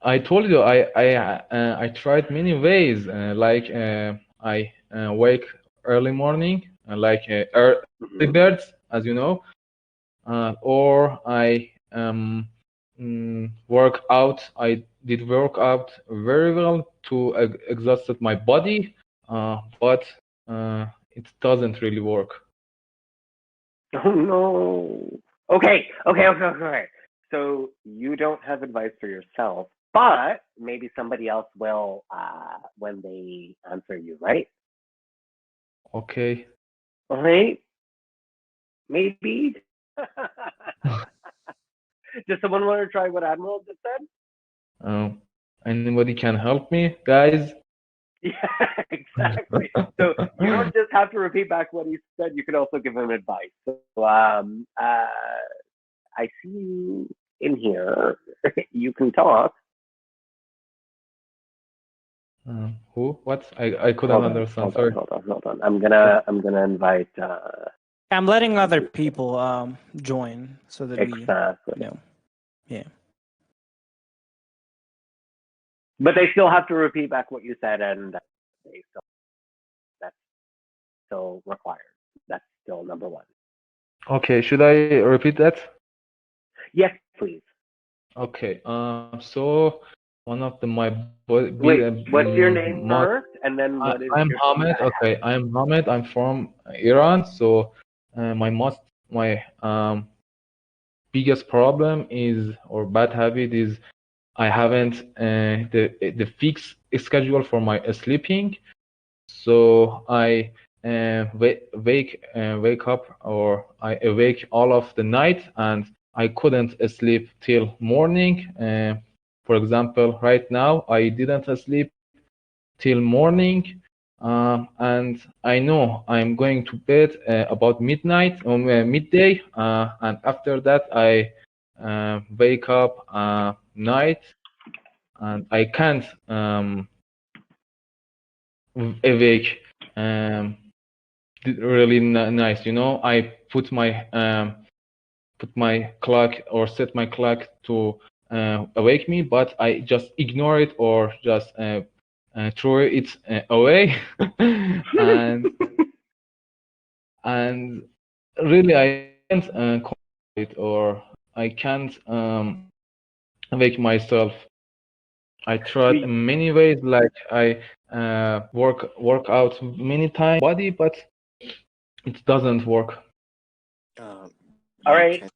Speaker 9: I told you I tried many ways. Like I wake early morning, like early birds, as you know, or I work out. I did work out very well to exhausted my body, but it doesn't really work.
Speaker 2: Oh no. Okay. So you don't have advice for yourself, but maybe somebody else will when they answer you, right?
Speaker 9: Okay.
Speaker 2: All right. Maybe. Does someone want to try what Admiral just said?
Speaker 9: Anybody can help me, guys?
Speaker 2: Yeah, exactly. So you don't just have to repeat back what he said. You can also give him advice. So I see you in here. You can talk.
Speaker 9: Who? What? I couldn't understand. Sorry.
Speaker 2: Hold on. I'm gonna invite.
Speaker 4: I'm letting other people join so that
Speaker 2: Exactly.
Speaker 4: we, yeah.
Speaker 2: But they still have to repeat back what you said, and that's still required. That's still number one.
Speaker 9: Okay, should I repeat that?
Speaker 2: Yes, please.
Speaker 9: Okay. So one of my
Speaker 2: Wait, what's your name first, and then what is
Speaker 9: I'm
Speaker 2: your
Speaker 9: Hamid.
Speaker 2: feedback?
Speaker 9: Okay, I'm Hamid. I'm from Iran. So my biggest problem is, or bad habit is, I haven't the fixed schedule for my sleeping. So I wake up, or I awake all of the night, and I couldn't sleep till morning. For example, right now I didn't sleep till morning, and I know I'm going to bed about midnight or midday, and after that I wake up night, and I can't awake really nice. I put my clock, or set my clock to awake me, but I just ignore it, or just throw it away. and really I can't control it, or I can't wake myself. I tried many ways, like I work out many times body, but it doesn't work.
Speaker 2: All right.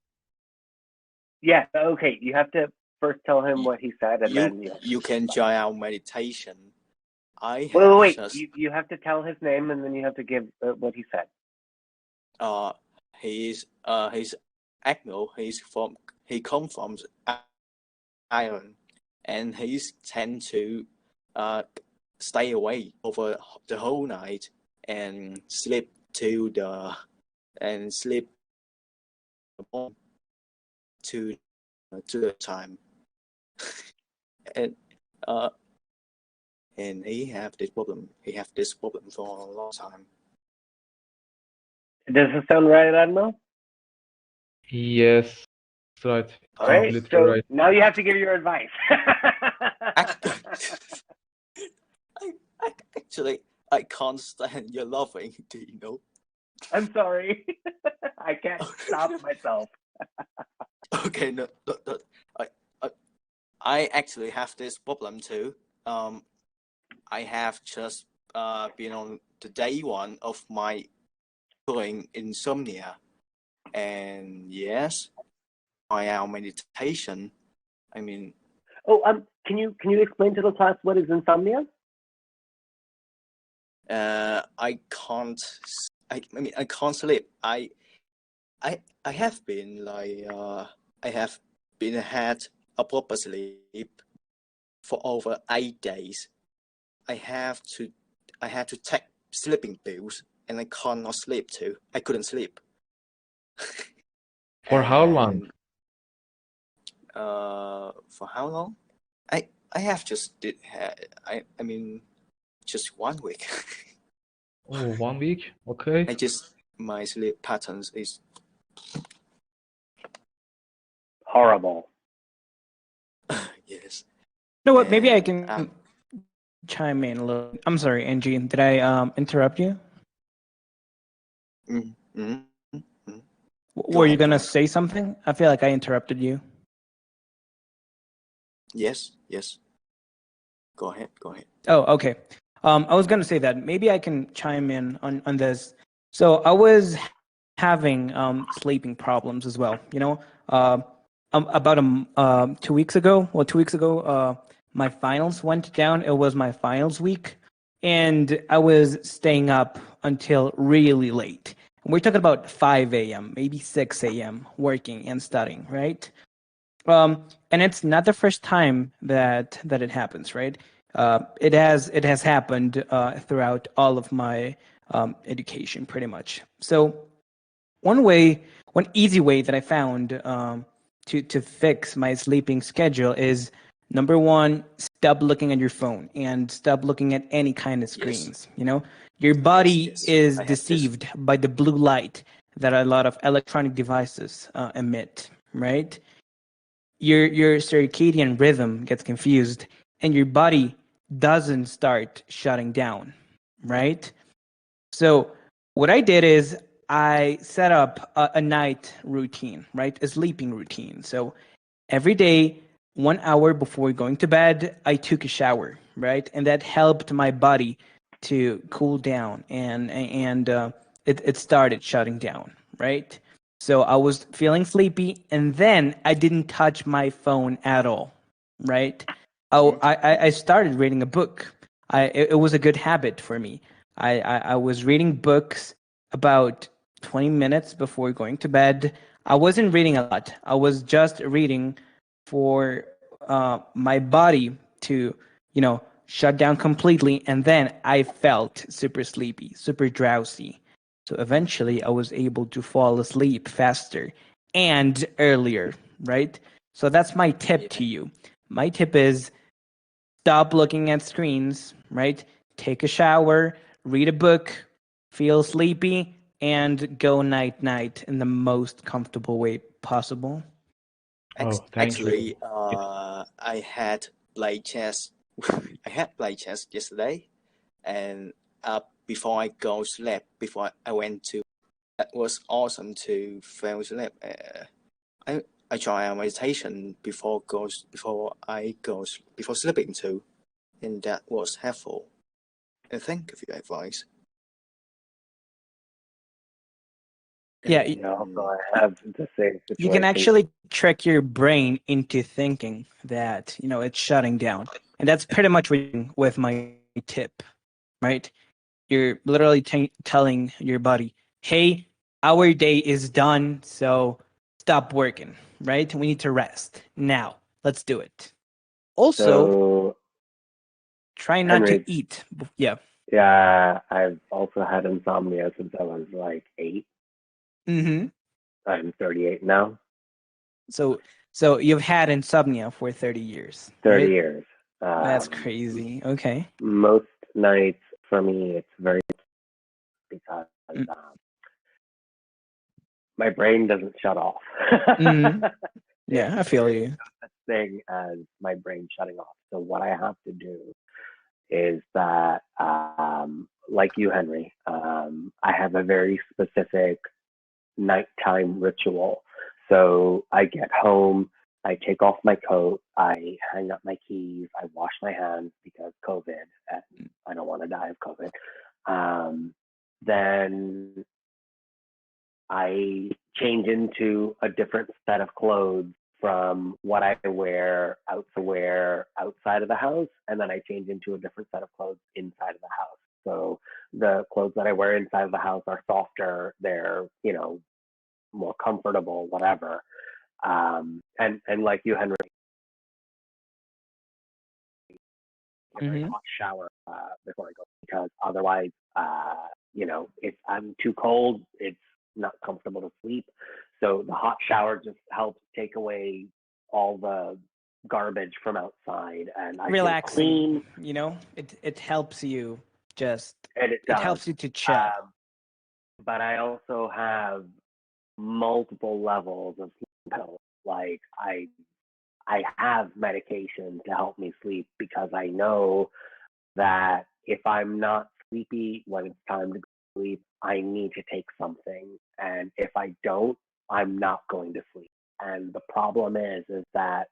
Speaker 2: Yeah. Okay. You have to first tell him what he said, and then
Speaker 10: you can join our meditation.
Speaker 2: Wait. You have to tell his name, and then you have to give what he said.
Speaker 10: He's Admiral. He come from Ireland, and he's tend to stay away over the whole night and sleep to the time. And he have this problem. He have this problem for a long time.
Speaker 2: Does this sound right, Admiral?
Speaker 9: Yes, that's right.
Speaker 2: All right.
Speaker 9: Completely
Speaker 2: So
Speaker 9: right.
Speaker 2: now you have to give your advice.
Speaker 10: Actually, I can't stand your laughing. Do you know?
Speaker 2: I'm sorry. I can't stop myself.
Speaker 10: Okay, no. I, I, I actually have this problem too. I have just been on the day one of my doing insomnia, and yes, my meditation. I mean,
Speaker 2: Oh, can you explain to the class what is insomnia?
Speaker 10: I can't. I mean, I can't sleep. I have been like I have been had a proper sleep for over 8 days. I had to take sleeping pills, and I cannot sleep too. I couldn't sleep.
Speaker 9: For how long?
Speaker 10: And for how long? I have just did. I mean, just 1 week.
Speaker 9: Oh, 1 week? Okay.
Speaker 10: I just my sleep patterns is
Speaker 2: Horrible.
Speaker 10: yes.
Speaker 4: You know what? Maybe I
Speaker 10: And
Speaker 4: can chime in a little. I'm sorry, Angie. Did I interrupt you? Were you gonna say something? I feel like I interrupted you.
Speaker 10: Yes. Go ahead.
Speaker 4: Oh, okay. I was gonna say that maybe I can chime in on this. So I was having sleeping problems as well. You know, about 2 weeks ago. Well, 2 weeks ago, my finals went down. It was my finals week, and I was staying up until really late. We're talking about 5 a.m., maybe 6 a.m. working and studying, right? And it's not the first time that it happens, right? It has happened throughout all of my education, pretty much. So one easy way that I found to fix my sleeping schedule is, number one, stop looking at your phone and stop looking at any kind of screens. You know, your body is deceived by the blue light that a lot of electronic devices emit, right? Your circadian rhythm gets confused and your body doesn't start shutting down, right? So what I did is I set up a night routine, right? A sleeping routine. So every day, 1 hour before going to bed, I took a shower, right? And that helped my body to cool down and it started shutting down, right? So I was feeling sleepy, and then I didn't touch my phone at all, right? I started reading a book. It was a good habit for me. I was reading books about 20 minutes before going to bed. I wasn't reading a lot. I was just reading for my body to, shut down completely, and then I felt super sleepy, super drowsy. So eventually I was able to fall asleep faster and earlier, right? So that's my tip to you. My tip is stop looking at screens, right? Take a shower, read a book, feel sleepy, and go night-night in the most comfortable way possible.
Speaker 9: Oh, thank you.
Speaker 10: Actually, I had played chess. I had played chess yesterday, and before I go sleep, before I went to, that was awesome to fall asleep. I try a meditation before sleeping too, and that was helpful. And thank you for your advice.
Speaker 4: Yeah,
Speaker 2: Also, I have the same situation.
Speaker 4: you can actually trick your brain into thinking that it's shutting down, and that's pretty much with my tip, right? You're literally telling your body, hey, our day is done, so stop working, right? We need to rest now. Let's do it. Also,
Speaker 2: So,
Speaker 4: try not
Speaker 2: Henry,
Speaker 4: to eat. Yeah.
Speaker 2: Yeah, I've also had insomnia since I was like 8.
Speaker 4: Mm-hmm.
Speaker 2: I'm 38 now.
Speaker 4: So you've had insomnia for 30 years.
Speaker 2: 30
Speaker 4: right?
Speaker 2: years.
Speaker 4: That's crazy. Okay.
Speaker 2: Most nights for me, it's very because my brain doesn't shut off.
Speaker 4: Mhm.
Speaker 2: Yeah,
Speaker 4: Yeah, I feel
Speaker 2: there is
Speaker 4: you.
Speaker 2: no such thing as my brain shutting off. So what I have to do is that, like you, Henry, I have a very specific nighttime ritual. So I get home, I take off my coat, I hang up my keys, I wash my hands because COVID, and I don't want to die of COVID. Um, then I change into a different set of clothes from what I wear outside of the house, and then I change into a different set of clothes inside of the house. So the clothes that I wear inside of the house are softer, they're, more comfortable, whatever. And like you, Henry, a very
Speaker 4: Mhm.
Speaker 2: hot shower before I go because otherwise, if I'm too cold, it's not comfortable to sleep. So the hot shower just helps take away all the garbage from outside, and I feel
Speaker 4: Relaxing,
Speaker 2: clean,
Speaker 4: it helps you just
Speaker 2: and it
Speaker 4: it
Speaker 2: does.
Speaker 4: helps you to chill.
Speaker 2: But I also have multiple levels of sleeping pills. Like I have medication to help me sleep because I know that if I'm not sleepy when it's time to sleep, I need to take something. And if I don't, I'm not going to sleep. And the problem is that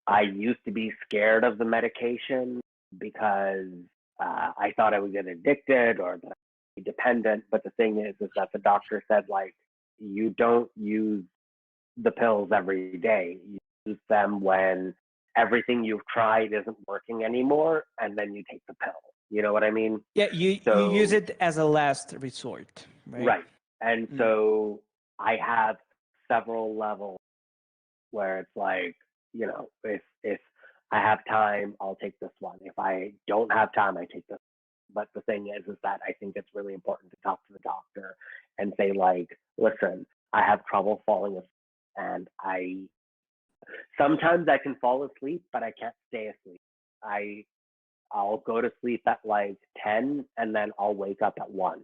Speaker 2: I used to be scared of the medication because I thought I would get addicted or that I'd be dependent. But the thing is that the doctor said, like, you don't use the pills every day. You use them when everything you've tried isn't working anymore, and then you take the pill. You know what I mean?
Speaker 4: Yeah, you use
Speaker 2: So,
Speaker 4: it as a last resort, right?
Speaker 2: right. And
Speaker 4: Mm.
Speaker 2: so I have several levels where it's like, if I have time, I'll take this one. If I don't have time, I take this. But the thing is that I think it's really important to talk to the doctor and say, like, listen, I have trouble falling asleep, and sometimes I can fall asleep, but I can't stay asleep. I'll go to sleep at like 10 and then I'll wake up at 1.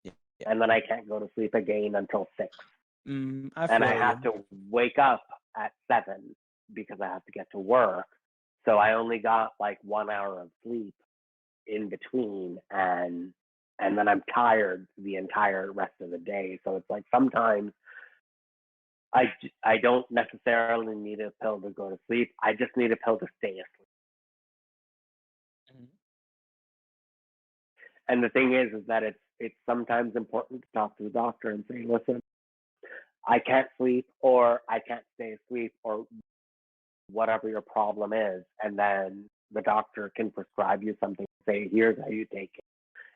Speaker 4: Yeah.
Speaker 2: And then I can't go to sleep again until 6.
Speaker 4: I
Speaker 2: And I
Speaker 4: feel
Speaker 2: have
Speaker 4: you.
Speaker 2: to wake up at 7 because I have to get to work. So I only got like 1 hour of sleep in between, and then I'm tired the entire rest of the day. So it's like sometimes I don't necessarily need a pill to go to sleep. I just need a pill to stay asleep.
Speaker 4: Mhm.
Speaker 2: And the thing is that it's sometimes important to talk to the doctor and say, listen, I can't sleep or I can't stay asleep or whatever your problem is. And then the doctor can prescribe you something, say, here's how you take it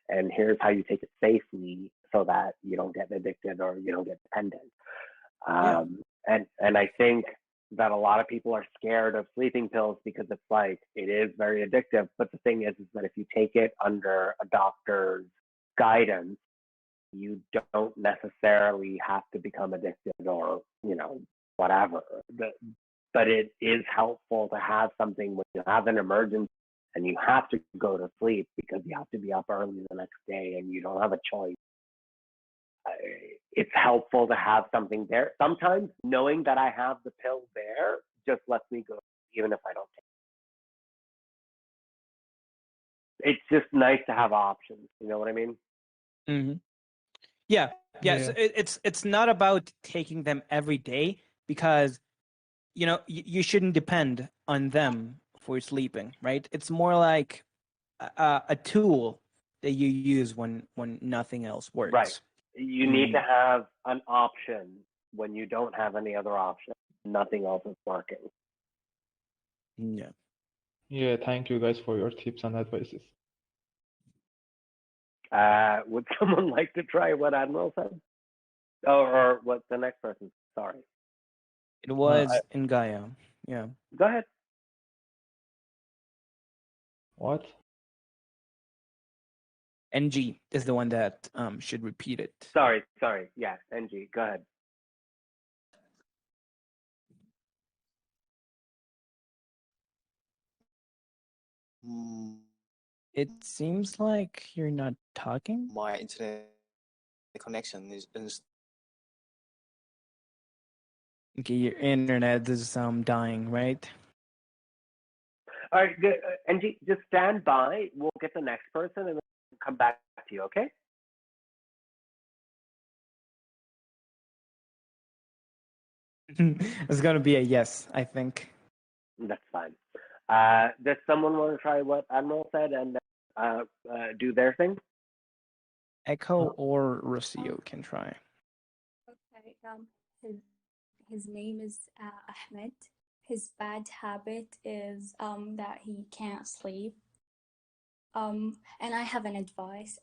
Speaker 2: and here's how you take it safely so that you don't get addicted or you don't get dependent.
Speaker 4: Yeah.
Speaker 2: And I think that a lot of people are scared of sleeping pills because it's like it is very addictive. But the thing is that if you take it under a doctor's guidance, you don't necessarily have to become addicted or whatever. But it is helpful to have something when you have an emergency and you have to go to sleep because you have to be up early the next day and you don't have a choice. It's helpful to have something there. Sometimes knowing that I have the pill there just lets me go, even if I don't take it. It's just nice to have options. You know what I mean?
Speaker 4: Hmm. Yeah. Yeah. So
Speaker 9: Yeah.
Speaker 4: it's not about taking them every day because you shouldn't depend on them for sleeping, right? It's more like a tool that you use when nothing else
Speaker 2: Right.
Speaker 4: works.
Speaker 2: You need to
Speaker 4: Mm,
Speaker 2: have an option when you don't have any other option. Nothing else is working.
Speaker 4: yeah.
Speaker 9: Yeah, thank you guys for your tips and advices.
Speaker 2: Would someone like to try what Admiral said? Or what the next person? Sorry.
Speaker 4: It was in Gaia. Yeah.
Speaker 2: Go ahead.
Speaker 9: What?
Speaker 4: NG is the one that should repeat it.
Speaker 2: Sorry. Yeah, NG. Go ahead.
Speaker 10: Mm,
Speaker 4: It seems like you're not talking.
Speaker 10: my internet connection is
Speaker 4: Okay, your internet is dying, right?
Speaker 2: All right, good. Angie, just stand by. We'll get the next person and then come back to you, okay?
Speaker 4: It's gonna be a yes, I think.
Speaker 2: That's fine. Does someone want to try what Admiral said and do their thing?
Speaker 4: Echo or Rocio can try.
Speaker 11: Okay. His name is Ahmed. His bad habit is that he can't sleep. And I have an advice.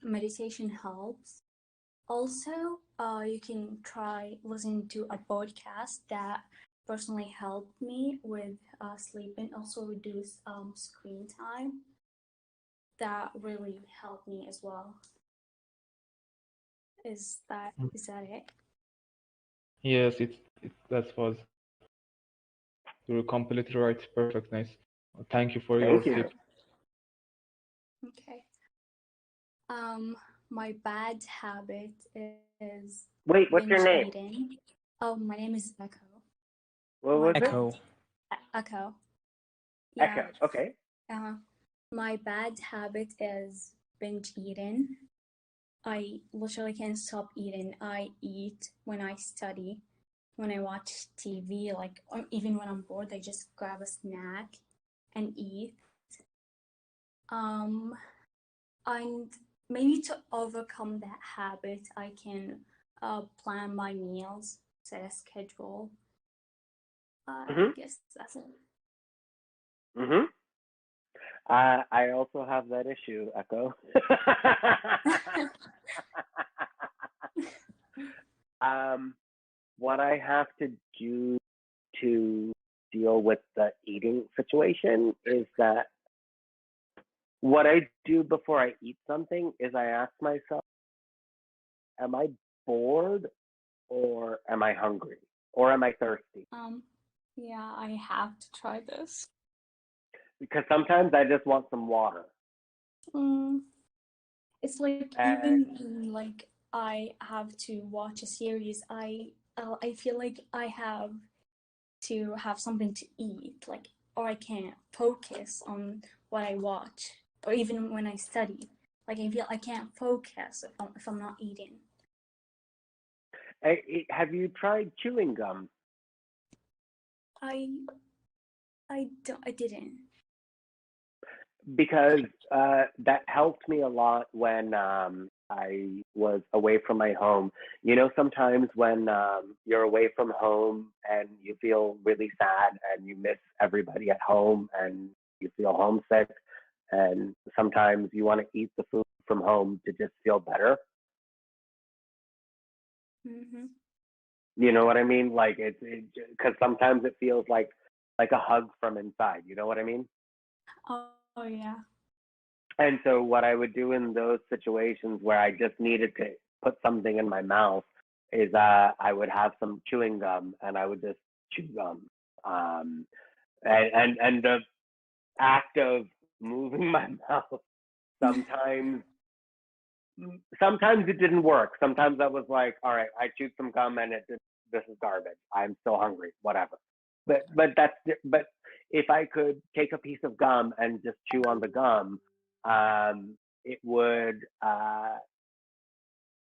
Speaker 11: Meditation helps. Also, you can try listening to a podcast that personally helped me with sleeping. Also, reduce screen time. That really helped me as well. Is that it?
Speaker 9: Yes, that was. You're completely right. Perfect. Nice. Thank you for your
Speaker 2: Thank you.
Speaker 9: tip.
Speaker 11: Okay. My bad habit is
Speaker 2: Wait, what's your
Speaker 11: binge
Speaker 2: name?
Speaker 11: eating. Oh, my name is Echo.
Speaker 2: What was
Speaker 4: Echo.
Speaker 11: Echo.
Speaker 2: it? Echo. Okay.
Speaker 11: My bad habit is binge eating. I literally can't stop eating. I eat when I study, when I watch TV, or even when I'm bored, I just grab a snack and eat. And maybe to overcome that habit, I can plan my meals, set a schedule. I guess that's it.
Speaker 2: Mm-hmm. I also have that issue, Echo. What I have to do to deal with the eating situation is that what I do before I eat something is I ask myself, am I bored or am I hungry or am I thirsty?
Speaker 11: Yeah, I have to try this.
Speaker 2: Because sometimes I just want some water.
Speaker 11: It's like even like I have to watch a series, I feel like I have to have something to eat, or I can't focus on what I watch, or even when I study, I feel I can't focus if I'm not eating.
Speaker 2: Have you tried chewing gum?
Speaker 11: I didn't.
Speaker 2: Because that helped me a lot when I was away from my home. You know, sometimes when you're away from home and you feel really sad and you miss everybody at home and you feel homesick, and sometimes you want to eat the food from home to just feel better.
Speaker 11: Mm-hmm.
Speaker 2: You know what I mean? Like because sometimes it feels like a hug from inside. You know what I mean?
Speaker 11: Oh yeah.
Speaker 2: And so what I would do in those situations where I just needed to put something in my mouth is I would have some chewing gum and I would just chew gum. And the act of moving my mouth sometimes it didn't work. Sometimes I was like, all right, I chewed some gum and this is garbage. I'm still hungry, whatever. But if I could take a piece of gum and just chew on the gum, it would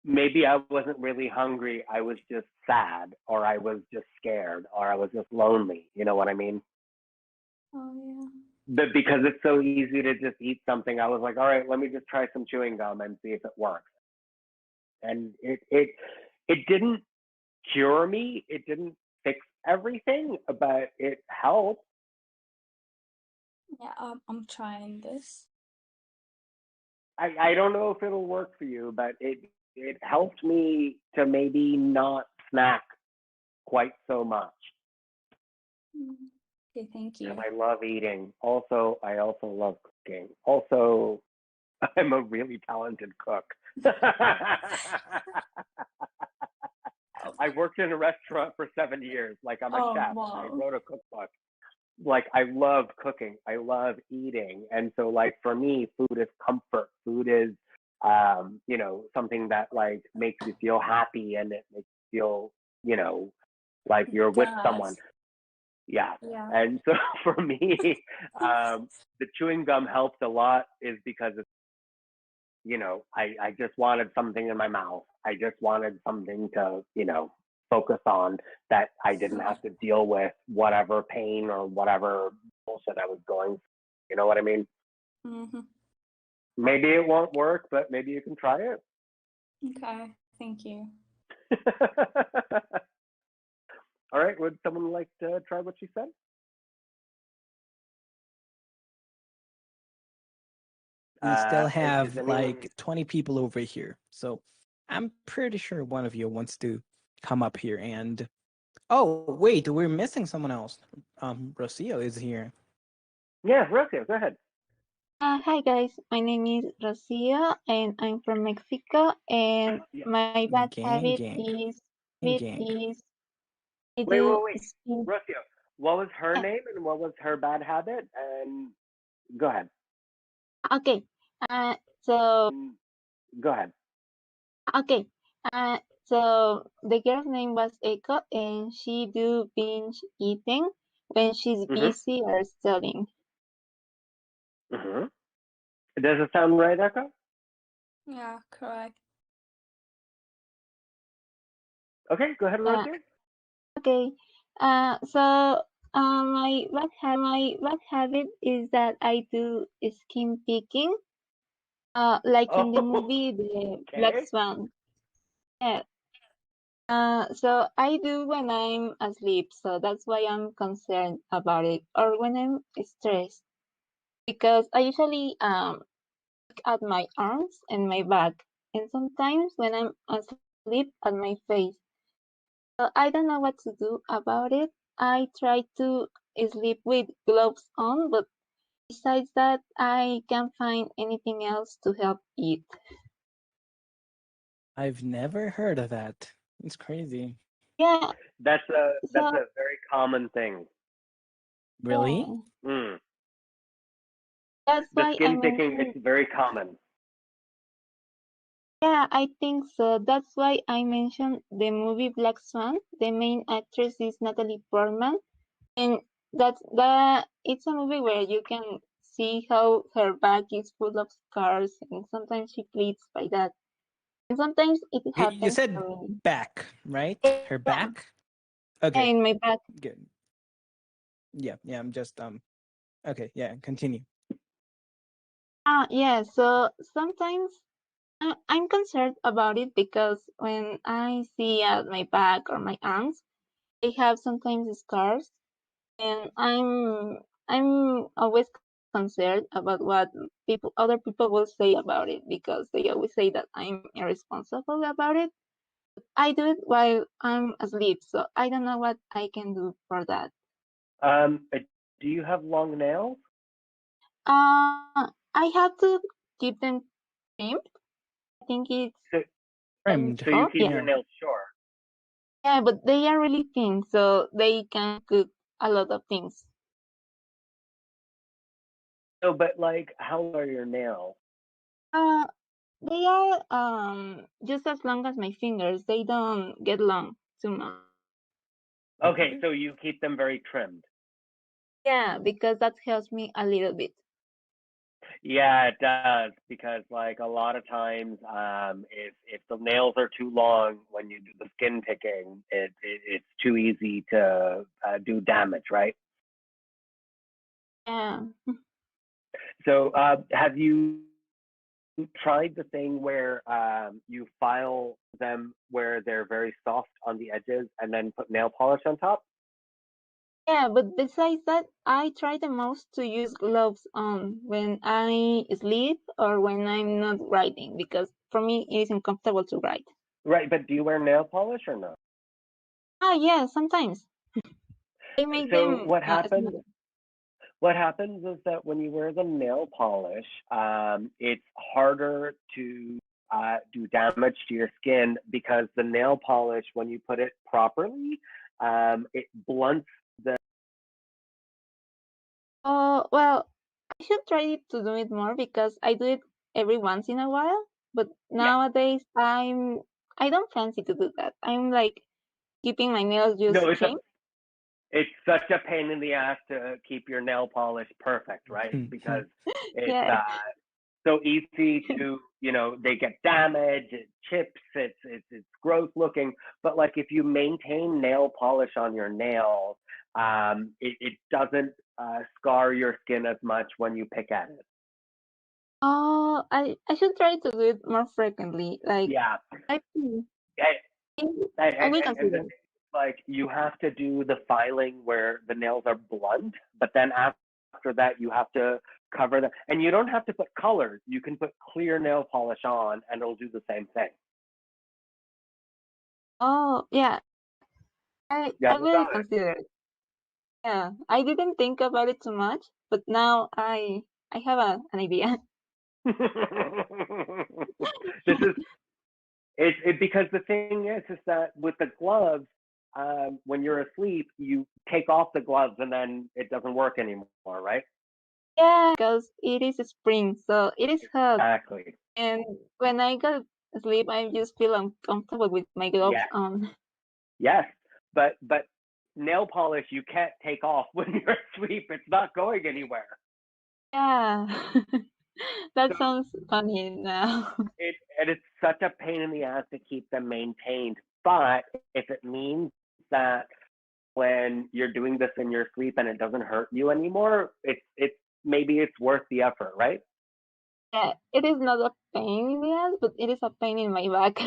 Speaker 2: maybe I wasn't really hungry. I was just sad, or I was just scared, or I was just lonely. You know what I mean?
Speaker 11: Oh yeah.
Speaker 2: But because it's so easy to just eat something, I was like, all right, let me just try some chewing gum and see if it works. And it didn't cure me. It didn't fix everything, but it helped.
Speaker 11: Yeah, I'm trying this.
Speaker 2: I don't know if it'll work for you, but it helped me to maybe not snack quite so much.
Speaker 11: Okay, thank you.
Speaker 2: And I love eating. Also, I also love cooking. Also, I'm a really talented cook. I worked in a restaurant for 7 years. Like I'm a chef.
Speaker 11: Wow.
Speaker 2: I wrote a cookbook. like I love cooking, I love eating, and so like for me, food is comfort. Food is you know, something that like makes you feel happy and it makes you feel, you know, like you're with someone.
Speaker 11: Does.
Speaker 2: Yeah.
Speaker 11: Yeah.
Speaker 2: And so for me, the chewing gum helped a lot is because it's, you know, I just wanted something in my mouth. I just wanted something to, you know, focus on that I didn't have to deal with whatever pain or whatever bullshit I was going through. You know what I mean?
Speaker 11: Mm-hmm.
Speaker 2: Maybe it won't work, but maybe you can try it.
Speaker 11: Okay. Thank you.
Speaker 2: All right. Would someone like to try what she said?
Speaker 4: We still
Speaker 2: Is
Speaker 4: have
Speaker 2: anyone?
Speaker 4: like 20 people over here. So I'm pretty sure one of you wants to come up here and oh wait, we're missing someone else. Rocio is here.
Speaker 2: Yeah, Rocio, go ahead.
Speaker 12: Hi guys, my name is Rocio and I'm from Mexico and
Speaker 2: Yeah.
Speaker 12: my bad
Speaker 4: Gang,
Speaker 12: habit
Speaker 4: gang,
Speaker 12: is
Speaker 4: gang.
Speaker 12: I
Speaker 2: Wait,
Speaker 12: do
Speaker 2: wait.
Speaker 12: skin.
Speaker 2: Rocio, what was her
Speaker 12: Yeah,
Speaker 2: name and what was her bad habit? And go ahead.
Speaker 12: okay. So
Speaker 2: Go ahead.
Speaker 12: okay. So the girl's name was Echo and she do binge eating when she's
Speaker 2: Mhm.
Speaker 12: busy or studying.
Speaker 2: Mhm. Does it sound right, Echo?
Speaker 11: Yeah, correct.
Speaker 2: Okay, go ahead,
Speaker 12: Uh,
Speaker 2: Rocio.
Speaker 12: okay. So my bad habit is that I do skin picking. Like in the
Speaker 2: Oh,
Speaker 12: movie The Black
Speaker 2: okay.
Speaker 12: Swan. Yeah. So I do when I'm asleep, so that's why I'm concerned about it, or when I'm stressed, because I usually look at my arms and my back, and sometimes when I'm asleep at my face. So I don't know what to do about it. I try to sleep with gloves on, but besides that, I can't find anything else to help it.
Speaker 4: I've never heard of that. It's crazy.
Speaker 12: Yeah.
Speaker 2: That's
Speaker 12: So
Speaker 2: a very common thing.
Speaker 4: Really?
Speaker 12: yeah,
Speaker 2: Mm.
Speaker 12: that's
Speaker 2: The
Speaker 12: why I
Speaker 2: skin picking is
Speaker 12: mentioned.
Speaker 2: very common.
Speaker 12: Yeah, I think so. That's why I mentioned the movie Black Swan. The main actress is Natalie Portman, and it's a movie where you can see how her back is full of scars, and sometimes she bleeds by that. And sometimes it
Speaker 4: You
Speaker 12: happens to
Speaker 4: said
Speaker 12: me.
Speaker 4: back, right? Her
Speaker 12: Yeah,
Speaker 4: back?
Speaker 12: yeah,
Speaker 4: Okay,
Speaker 12: in my back.
Speaker 4: good. Yeah, yeah, I'm just okay, yeah, continue.
Speaker 12: Yeah. So sometimes I'm concerned about it because when I see at my back or my arms, they have sometimes scars, and I'm always concerned about what other people will say about it because they always say that I'm irresponsible about it. I do it while I'm asleep, so I don't know what I can do for that.
Speaker 2: Do you have long nails?
Speaker 12: I have to keep them trimmed. I think it's
Speaker 2: So,
Speaker 12: an
Speaker 4: Trimmed.
Speaker 2: so you
Speaker 12: short.
Speaker 2: keep
Speaker 12: Yeah,
Speaker 2: your
Speaker 4: Yeah.
Speaker 2: nails short.
Speaker 12: yeah, but they are really thin, so they can cook a lot of things.
Speaker 2: No, but like, how long are your nails?
Speaker 12: Uh, they are just as long as my fingers. They don't get long too much.
Speaker 2: Okay, so you keep them very trimmed.
Speaker 12: Yeah, because that helps me a little bit.
Speaker 2: Yeah, it does because like a lot of times, if the nails are too long when you do the skin picking, it's too easy to do damage, right?
Speaker 12: Yeah.
Speaker 2: So, have you tried the thing where you file them where they're very soft on the edges and then put nail polish on top?
Speaker 12: Yeah, but besides that, I try the most to use gloves on when I sleep or when I'm not writing because for me it is uncomfortable to write.
Speaker 2: Right, but do you wear nail polish or no?
Speaker 12: Oh yeah, sometimes I make
Speaker 2: So
Speaker 12: them smaller.
Speaker 2: what happens is that when you wear the nail polish, it's harder to do damage to your skin because the nail polish, when you put it properly, it blunts the
Speaker 12: Oh, well, I should try to do it more because I do it every once in a while. But
Speaker 2: Yeah.
Speaker 12: nowadays, I don't fancy to do that. I'm like keeping my nails just
Speaker 2: No,
Speaker 12: trimmed.
Speaker 2: it's such a pain in the ass to keep your nail polish perfect, right? Because it's
Speaker 12: Yeah.
Speaker 2: so easy to, they get damaged, it chips, it's gross looking. But like if you maintain nail polish on your nails, it doesn't scar your skin as much when you pick at it.
Speaker 12: Oh, I should try to do it more frequently. Like
Speaker 2: Yeah.
Speaker 12: I will
Speaker 2: And the
Speaker 12: consider.
Speaker 2: thing is, like, you have to do the filing where the nails are blunt, but then after that you have to cover them, and you don't have to put colors. You can put clear nail polish on and it'll do the same thing.
Speaker 12: Oh, yeah. I
Speaker 2: Yeah,
Speaker 12: will consider it. Yeah, I didn't think about it too much, but now I have an idea.
Speaker 2: this is it because the thing is that with the gloves, when you're asleep, you take off the gloves and then it doesn't work anymore, right?
Speaker 12: Yeah, because it is spring, so it is hot.
Speaker 2: Exactly.
Speaker 12: And when I go to sleep, I just feel uncomfortable with my gloves
Speaker 2: Yes.
Speaker 12: on.
Speaker 2: Yes, but nail polish you can't take off when you're asleep. It's not going anywhere.
Speaker 12: Yeah, that sounds funny now.
Speaker 2: And it's such a pain in the ass to keep them maintained. But if it means that when you're doing this in your sleep and it doesn't hurt you anymore, it's maybe it's worth the effort, right?
Speaker 12: Yeah, it is not a pain in the ass, but it is a pain in my back.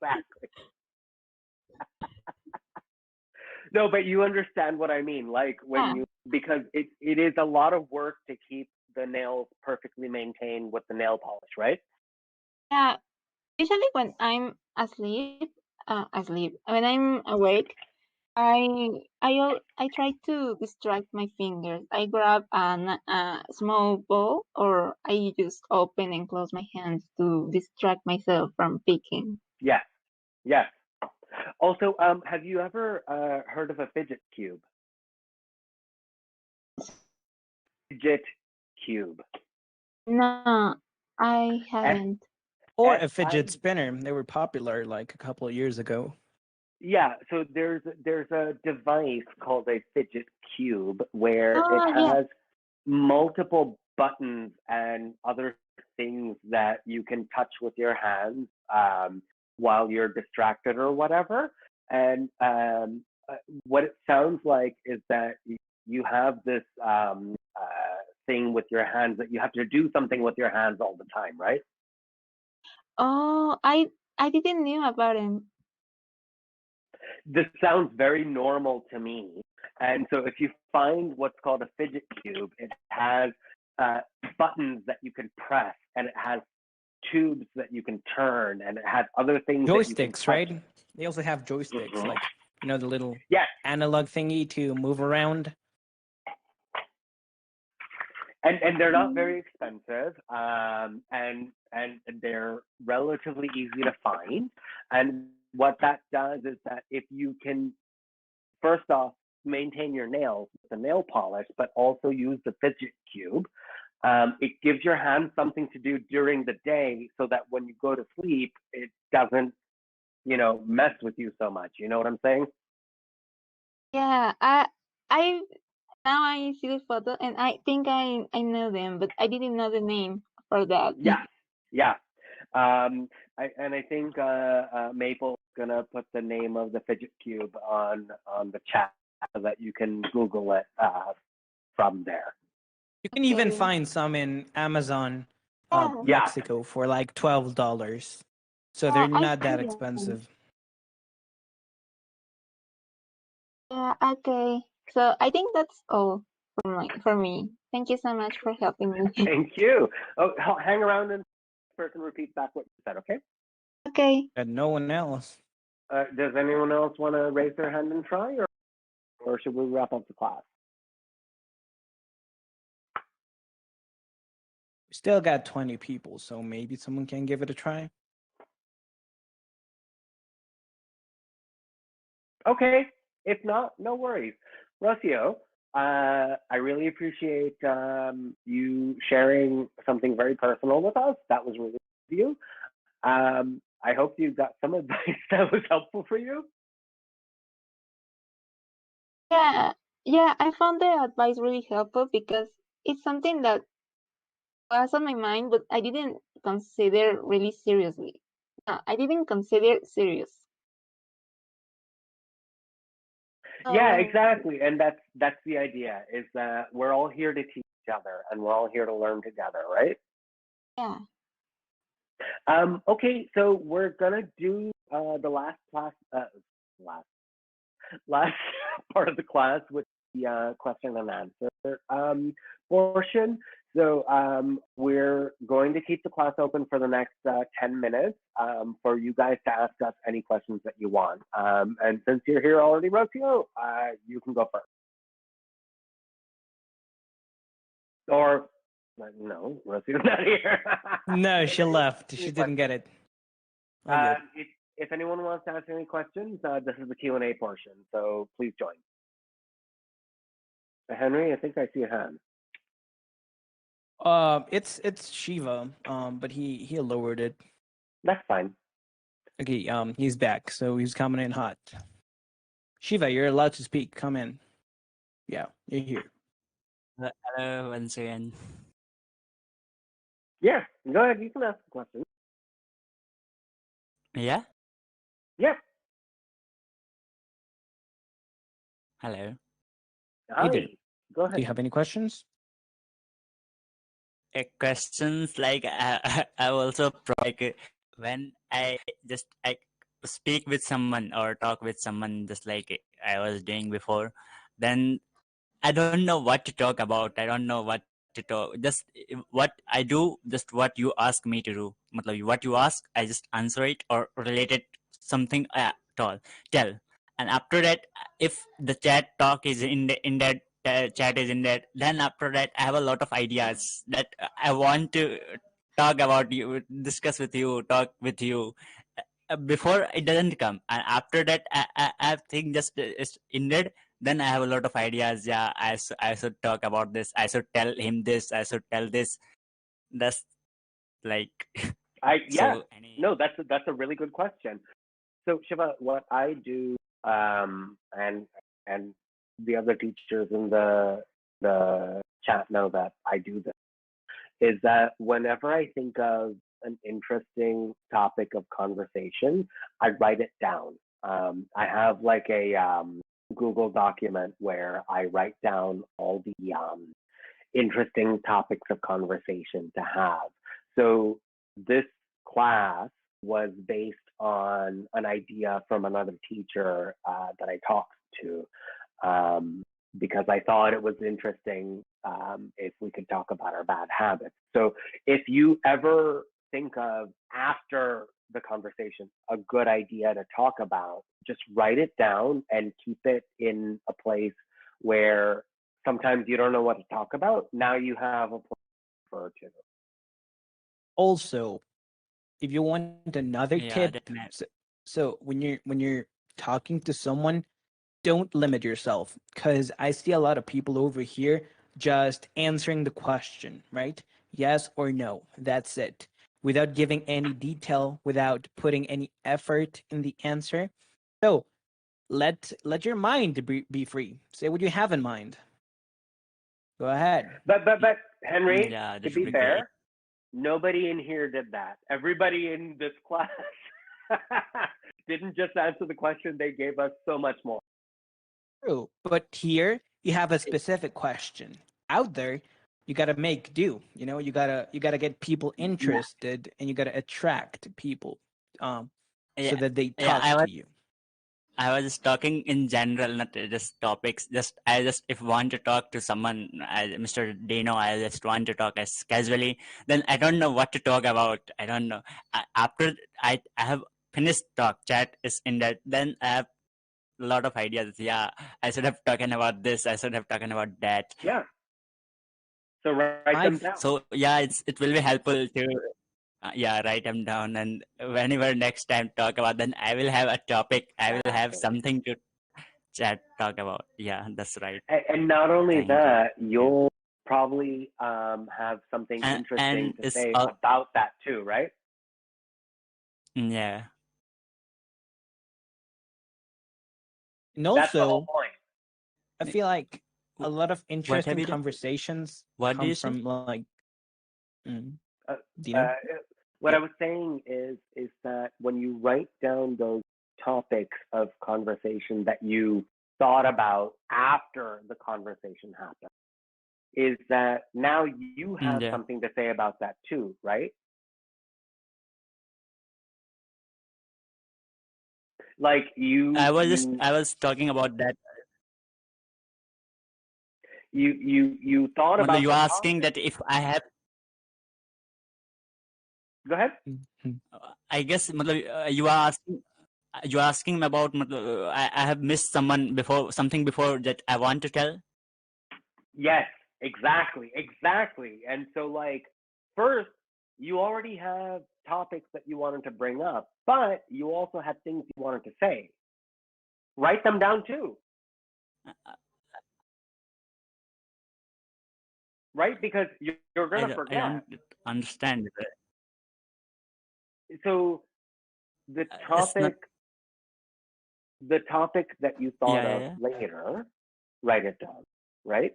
Speaker 2: Exactly. No, but you understand what I mean. Like when
Speaker 12: Yeah.
Speaker 2: because it is a lot of work to keep the nails perfectly maintained with the nail polish, right?
Speaker 12: Yeah, usually when I'm asleep, when I'm awake, I try to distract my fingers. I grab a small ball, or I just open and close my hands to distract myself from picking.
Speaker 2: Yes. Yes. Also, have you ever heard of a fidget cube? Fidget cube.
Speaker 12: No, I
Speaker 2: F
Speaker 12: haven't.
Speaker 4: Or
Speaker 2: F
Speaker 4: a
Speaker 2: I
Speaker 4: fidget spinner. They were popular like a couple of years ago.
Speaker 2: Yeah, so there's a device called a fidget cube where it
Speaker 12: Oh, yeah.
Speaker 2: has multiple buttons and other things that you can touch with your hands while you're distracted or whatever. And what it sounds like is that you have this thing with your hands that you have to do something with your hands all the time, right?
Speaker 12: Oh, I didn't know about it.
Speaker 2: This sounds very normal to me. And so if you find what's called a fidget cube, it has buttons that you can press, and it has tubes that you can turn, and it has other things that you can
Speaker 4: Joysticks,
Speaker 2: touch.
Speaker 4: right? They also have joysticks,
Speaker 2: Mhm.
Speaker 4: like the little
Speaker 2: Yes.
Speaker 4: analog thingy to move around.
Speaker 2: And they're not very expensive, and they're relatively easy to find. And what that does is that if you can, first off, maintain your nails with the nail polish, but also use the fidget cube, it gives your hands something to do during the day, so that when you go to sleep, it doesn't, mess with you so much. You know what I'm saying?
Speaker 12: Yeah, I now I see the photo and I think I know them, but I didn't know the name for that.
Speaker 2: Yeah, yeah. I think Maple's gonna put the name of the fidget cube on the chat so that you can Google it from there.
Speaker 4: You can even
Speaker 12: Okay.
Speaker 4: find some in Amazon,
Speaker 12: Yeah.
Speaker 2: Yeah.
Speaker 4: Mexico for like $12. So they're
Speaker 12: Yeah, I
Speaker 4: not
Speaker 12: see
Speaker 4: that
Speaker 12: them.
Speaker 4: expensive.
Speaker 12: Yeah, okay. So I think that's all for me. Thank you so much for helping me.
Speaker 2: Thank you. Oh, hang around and person repeats back what you said, okay?
Speaker 12: Okay.
Speaker 4: And no one else.
Speaker 2: Does anyone else want to raise their hand and try, or should we wrap up the class?
Speaker 4: We still got 20 people, so maybe someone can give it a try.
Speaker 2: Okay. If not, no worries. Rocio, I really appreciate you sharing something very personal with us. That was really good of you. I hope you got some advice that was helpful for you.
Speaker 12: Yeah, yeah, I found the advice really helpful because it's something that was on my mind, but I didn't consider really seriously. No, I didn't consider serious.
Speaker 2: Yeah,
Speaker 12: Oh,
Speaker 2: exactly. And that's the idea, is that we're all here to teach each other and we're all here to learn together, right?
Speaker 12: yeah.
Speaker 2: Okay, so we're gonna do the last last part of the class with the question and answer portion. So we're going to keep the class open for the next 10 minutes for you guys to ask us any questions that you want. And since you're here already, Rocio, you can go first. Or, no, Rocio's not here.
Speaker 4: No, she left. She
Speaker 2: Any
Speaker 4: didn't get
Speaker 2: questions?
Speaker 4: it. All good.
Speaker 2: If anyone wants to ask any questions, this is the Q&A portion, so please join. Henry, I think I see a hand.
Speaker 4: It's Shiva. But he lowered it.
Speaker 2: That's fine.
Speaker 4: Okay. He's back, so he's coming in hot. Shiva, you're allowed to speak. Come in. Yeah, you're here.
Speaker 8: Hello once again.
Speaker 2: Yeah, go ahead. You can ask the question.
Speaker 8: Yeah.
Speaker 2: Yeah.
Speaker 8: Hello.
Speaker 2: Hi.
Speaker 4: Hey there.
Speaker 2: Go
Speaker 4: Do
Speaker 2: ahead.
Speaker 4: you have any questions?
Speaker 8: Questions like I also like when I speak with someone or talk with someone just like I was doing before, then I don't know what to talk about. I don't know what to talk. Just what I do, just what you ask me to do. Matlab, what you ask, I just answer it or relate it something at all. Tell. And after that, if the chat talk is in that chat is in that, then after that I have a lot of ideas that I want to talk about you, discuss with you, talk with you. Before it doesn't come, and after that I think just it's ended, then I have a lot of ideas. Yeah, I should talk about this, I should tell him this, I should tell this. That's like
Speaker 2: Yeah.
Speaker 8: so
Speaker 2: No, that's a really good question. So Shiva, what I do, and the other teachers in the chat know that I do this, is that whenever I think of an interesting topic of conversation, I write it down. I have like a Google document where I write down all the interesting topics of conversation to have. So this class was based on an idea from another teacher that I talked to, because I thought it was interesting if we could talk about our bad habits. So if you ever think of, after the conversation, a good idea to talk about, just write it down and keep it in a place where sometimes you don't know what to talk about. Now you have a place to refer to.
Speaker 4: Also, if you want another
Speaker 8: yeah,
Speaker 4: tip,
Speaker 8: definitely.
Speaker 4: so when you're talking to someone, don't limit yourself, because I see a lot of people over here just answering the question, right? Yes or no. That's it. Without giving any detail, without putting any effort in the answer. So let your mind be free. Say what you have in mind. Go ahead.
Speaker 2: But Henry,
Speaker 8: Yeah,
Speaker 2: to
Speaker 8: that would
Speaker 2: be
Speaker 8: be
Speaker 2: fair,
Speaker 8: great.
Speaker 2: nobody in here did that. Everybody in this class didn't just answer the question, they gave us so much more.
Speaker 4: True, but here you have a specific question. Out there, you gotta make do. You know, you gotta get people interested, and you gotta attract people, so
Speaker 8: Yeah,
Speaker 4: that they
Speaker 8: yeah,
Speaker 4: talk to you.
Speaker 8: I was just talking in general, not just topics. Just I just if want to talk to someone, Mr. Dino, I just want to talk as casually. Then I don't know what to talk about. I don't know. After I have finished talk, chat is in that. Then I have a lot of ideas. Yeah, I should have talking about this. I should have talking about that.
Speaker 2: Yeah. So write them down.
Speaker 8: So yeah, it will be helpful to yeah, write them down, and whenever next time talk about, then I will have a topic. I will have something to chat talk about. Yeah, that's right.
Speaker 2: And not only
Speaker 8: Thank you.
Speaker 2: that, you'll probably have something
Speaker 8: And
Speaker 2: interesting to
Speaker 8: it's
Speaker 2: say about that too, right?
Speaker 8: yeah.
Speaker 4: And
Speaker 2: That's the whole
Speaker 4: also,
Speaker 2: point.
Speaker 4: I feel like a lot of
Speaker 8: What have
Speaker 4: interesting
Speaker 8: you done?
Speaker 4: conversations
Speaker 8: What do
Speaker 4: come
Speaker 8: you say?
Speaker 4: from like, do you know?
Speaker 2: What
Speaker 4: Yeah.
Speaker 2: I was saying is that when you write down those topics of conversation that you thought about after the conversation happened, is that now you have
Speaker 8: Yeah.
Speaker 2: something to say about that too, right? Like
Speaker 8: I was talking about that.
Speaker 2: you thought about
Speaker 8: You
Speaker 2: the
Speaker 8: are asking
Speaker 2: topic.
Speaker 8: that if I have.
Speaker 2: Go ahead.
Speaker 8: I guess you are asking about I have missed someone before, something before that I want to tell.
Speaker 2: Yes, exactly. And so like first you already have topics that you wanted to bring up, but you also had things you wanted to say. Write them down too. Right? Because you're going to
Speaker 8: I
Speaker 2: forget.
Speaker 8: don't understand.
Speaker 2: So the
Speaker 8: It's not.
Speaker 2: topic that you thought of
Speaker 8: Yeah.
Speaker 2: later, write it down, right?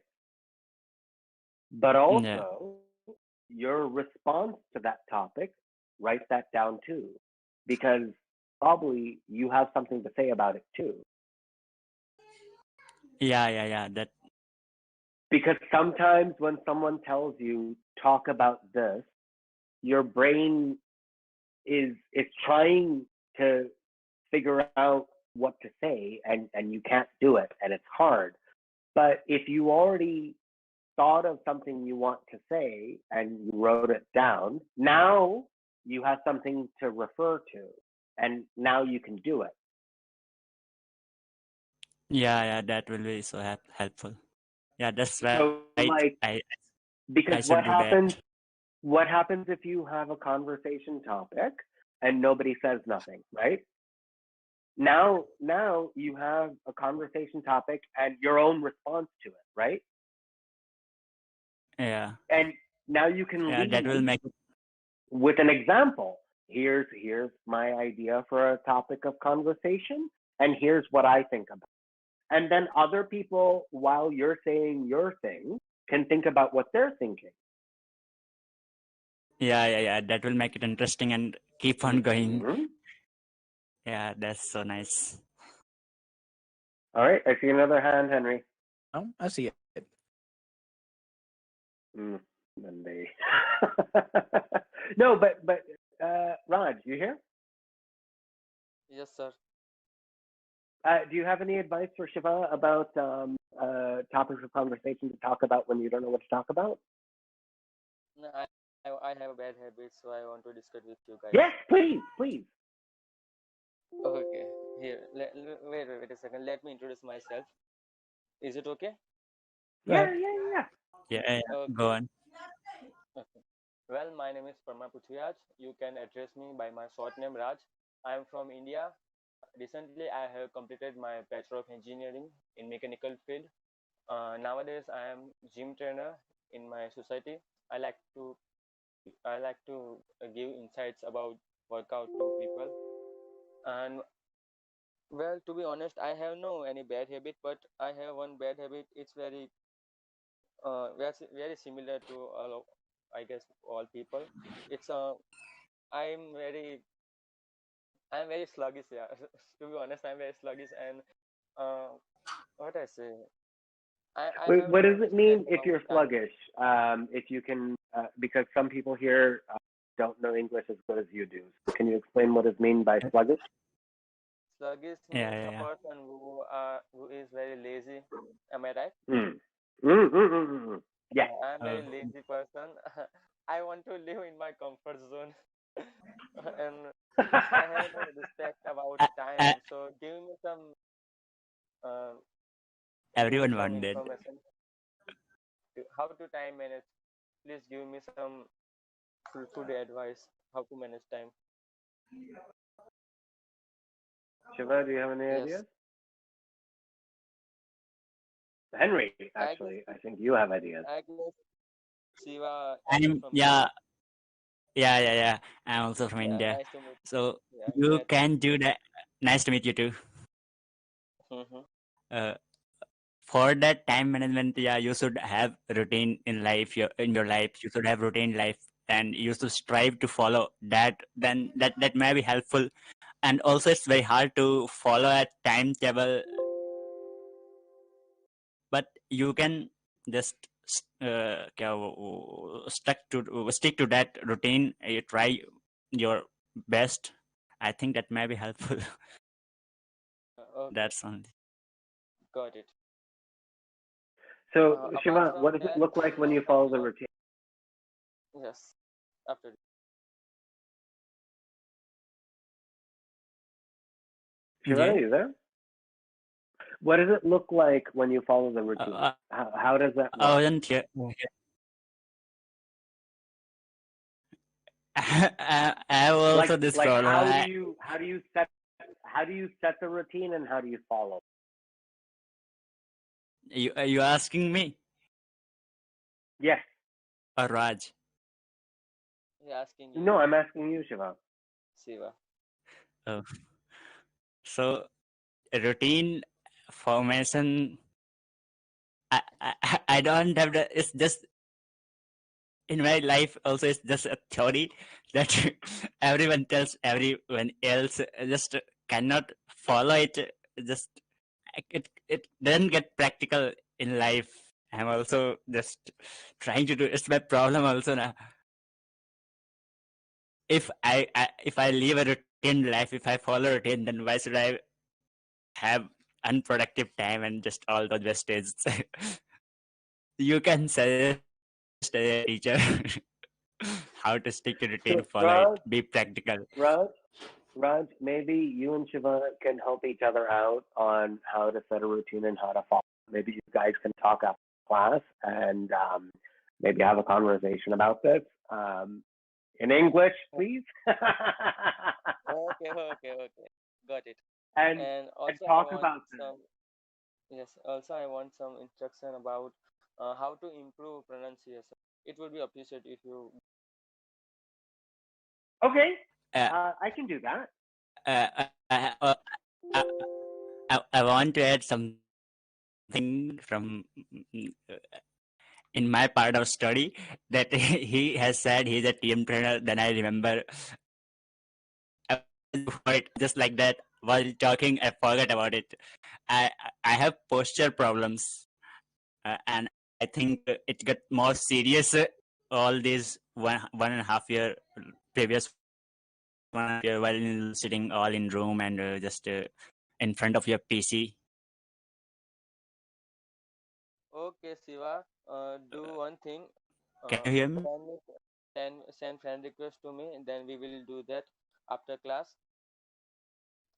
Speaker 2: But
Speaker 8: Yeah.
Speaker 2: also your response to that topic, write that down too, because probably you have something to say about it too.
Speaker 8: Yeah. That.
Speaker 2: Because sometimes when someone tells you talk about this, your brain is trying to figure out what to say, and you can't do it, and it's hard. But if you already thought of something you want to say and you wrote it down, now you have something to refer to, and now you can do it.
Speaker 8: Yeah. That will be so helpful. Yeah, that's right.
Speaker 2: So like,
Speaker 8: I
Speaker 2: because
Speaker 8: should do that.
Speaker 2: what happens if you have a conversation topic and nobody says nothing, right? Now you have a conversation topic and your own response to it, right?
Speaker 8: Yeah.
Speaker 2: And now you can
Speaker 8: Yeah, that will
Speaker 2: lead
Speaker 8: make it.
Speaker 2: with an example. Here's my idea for a topic of conversation, and here's what I think about. And then other people, while you're saying your thing, can think about what they're thinking.
Speaker 8: Yeah. That will make it interesting and keep on going.
Speaker 2: Mm-hmm.
Speaker 8: Yeah, that's so nice.
Speaker 2: All right, I see another hand, Henry.
Speaker 4: Oh, I see it.
Speaker 2: Monday. No, but Raj, you here?
Speaker 13: Yes, sir.
Speaker 2: Do you have any advice for Shiva about topics of conversation to talk about when you don't know what to talk about?
Speaker 13: No, I have a bad habit, so I want to discuss with you guys.
Speaker 2: Yes, please.
Speaker 13: Okay, here. Wait a second. Let me introduce myself. Is it okay?
Speaker 2: Yeah.
Speaker 8: Yeah,
Speaker 13: Okay.
Speaker 8: go on.
Speaker 13: Okay. Well, my name is Parma Puthiraj. You can address me by my short name Raj. I am from India. Recently, I have completed my Bachelor of Engineering in mechanical field. Nowadays, I am gym trainer in my society. I like to give insights about workout to people. And well, to be honest, I have no any bad habit, but I have one bad habit. It's very similar to all of, I guess, all people. It's I'm very I'm very sluggish. Yeah, to be honest, I'm very sluggish, and uh, what I say, I
Speaker 2: Wait,
Speaker 13: have
Speaker 2: what does it
Speaker 13: noticed that
Speaker 2: mean if
Speaker 13: among
Speaker 2: you're
Speaker 13: time.
Speaker 2: sluggish? If you can, because some people here don't know English as good as you do. So can you explain what is mean by sluggish?
Speaker 13: Sluggish
Speaker 8: Yeah,
Speaker 13: means a
Speaker 8: yeah.
Speaker 13: person who is very lazy. Am I right?
Speaker 2: Yeah.
Speaker 13: I'm very lazy person. I want to live in my comfort zone, and I have no respect about time. So uh, give me
Speaker 8: Everyone
Speaker 13: some
Speaker 8: wanted.
Speaker 13: information. How to time manage? Please give me some today advice. How to manage time?
Speaker 2: Shiva, do you have any
Speaker 13: Yes.
Speaker 2: ideas? Henry, actually, I think you have ideas.
Speaker 13: Agnes, Siva,
Speaker 8: I'm
Speaker 13: from
Speaker 8: yeah,
Speaker 13: India.
Speaker 8: yeah. I'm also from
Speaker 13: Yeah,
Speaker 8: India,
Speaker 13: nice to meet.
Speaker 8: so
Speaker 13: Yeah,
Speaker 8: you
Speaker 13: glad to
Speaker 8: can
Speaker 13: meet
Speaker 8: do
Speaker 13: you.
Speaker 8: that. Nice to meet you too.
Speaker 13: Mm-hmm.
Speaker 8: Uh, for that time management, yeah, you should have routine in life. In your life, you should have routine life, and you should strive to follow that. Then that may be helpful. And also, it's very hard to follow a timetable, but you can just stick to that routine. You try your best. I think that may be helpful.
Speaker 13: Okay,
Speaker 8: That's only.
Speaker 13: got it.
Speaker 2: So,
Speaker 13: Apart
Speaker 2: Shiva,
Speaker 13: from
Speaker 2: what does it
Speaker 13: that,
Speaker 2: look like when you follow the
Speaker 13: what?
Speaker 2: routine?
Speaker 13: Yes, after.
Speaker 2: Shiva,
Speaker 8: Yeah.
Speaker 2: are you there? What does it look like when you follow the routine? How does that
Speaker 8: I
Speaker 2: work?
Speaker 8: wasn't here. I have also this
Speaker 2: Like
Speaker 8: problem.
Speaker 2: how do you set the routine and how do you follow?
Speaker 8: Are you asking me
Speaker 2: Yes.
Speaker 8: or Raj?
Speaker 13: He asking you,
Speaker 2: No, I'm asking you, Shiva.
Speaker 13: Siva.
Speaker 8: Oh. So routine formation. I don't have the. It's just in my life. Also, it's just a theory that everyone tells everyone else. Just cannot follow it. Just it doesn't get practical in life. I'm also just trying to do. It's my problem also now. If I live a routine life, if I follow routine, then why should I have unproductive time and just all those wastage? You can suggest a teacher how to stick to routine,
Speaker 2: So
Speaker 8: follow it, be practical.
Speaker 2: Raj, maybe you and Shiva can help each other out on how to set a routine and how to follow. Maybe you guys can talk after class and maybe have a conversation about this. In English, please.
Speaker 13: Okay, got it.
Speaker 2: and
Speaker 13: Also, I
Speaker 2: talk
Speaker 13: want
Speaker 2: about this.
Speaker 13: some. Yes, also I want some instruction about how to improve pronunciation. It would be appreciated if you.
Speaker 2: Okay,
Speaker 8: Uh,
Speaker 2: I can do that.
Speaker 8: I want to add something from in my part of study that he has said he's a team trainer. Then I remember just like that while talking, I forgot about it. I have posture problems, and I think it got more serious all these one and a half year previous 1 year while sitting all in room and just in front of your PC.
Speaker 13: Okay, Siva. Do one thing.
Speaker 8: Can you hear me?
Speaker 13: Send friend request to me, and then we will do that after class.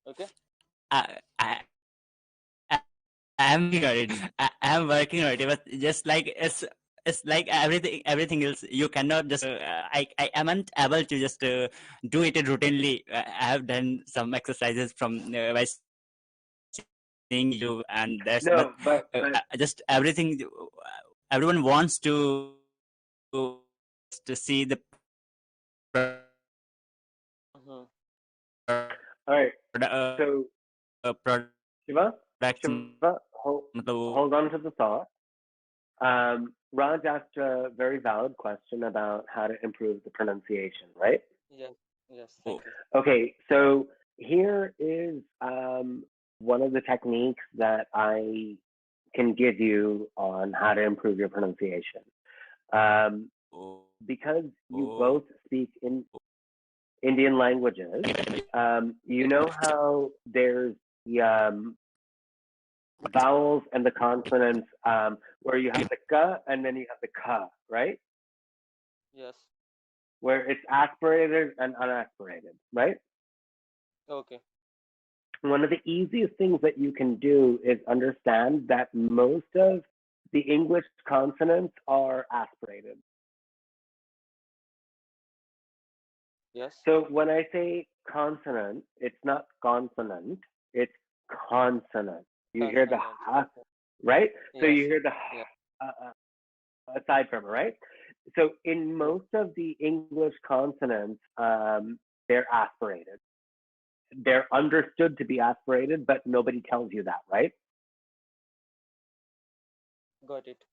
Speaker 13: Okay.
Speaker 8: I, I, I'm working on it. I'm working on it, but just like it's like everything else. You cannot just. I amn't able to just do it routinely. I have done some exercises from by seeing you, and that's
Speaker 2: No, but
Speaker 8: just everything. Everyone wants to see the
Speaker 13: Mm-hmm.
Speaker 2: all right. So Shiva, hold on to the thought. Raj asked a very valid question about how to improve the pronunciation, right?
Speaker 13: Yes, thank you.
Speaker 2: Okay, so here is one of the techniques that I can give you on how to improve your pronunciation. Because you both speak in Indian languages, you know how there's the vowels and the consonants where you have the ka and then you have the ka, right?
Speaker 13: Yes.
Speaker 2: Where it's aspirated and unaspirated, right?
Speaker 13: Okay.
Speaker 2: One of the easiest things that you can do is understand that most of the English consonants are aspirated.
Speaker 13: Yes.
Speaker 2: So when I say consonant, it's not consonant, it's consonant. You hear the ha, right? So you
Speaker 13: Yes.
Speaker 2: hear the
Speaker 13: Yeah.
Speaker 2: aside from it, right? So in most of the English consonants, they're aspirated. They're understood to be aspirated, but nobody tells you that, right?
Speaker 13: Got it.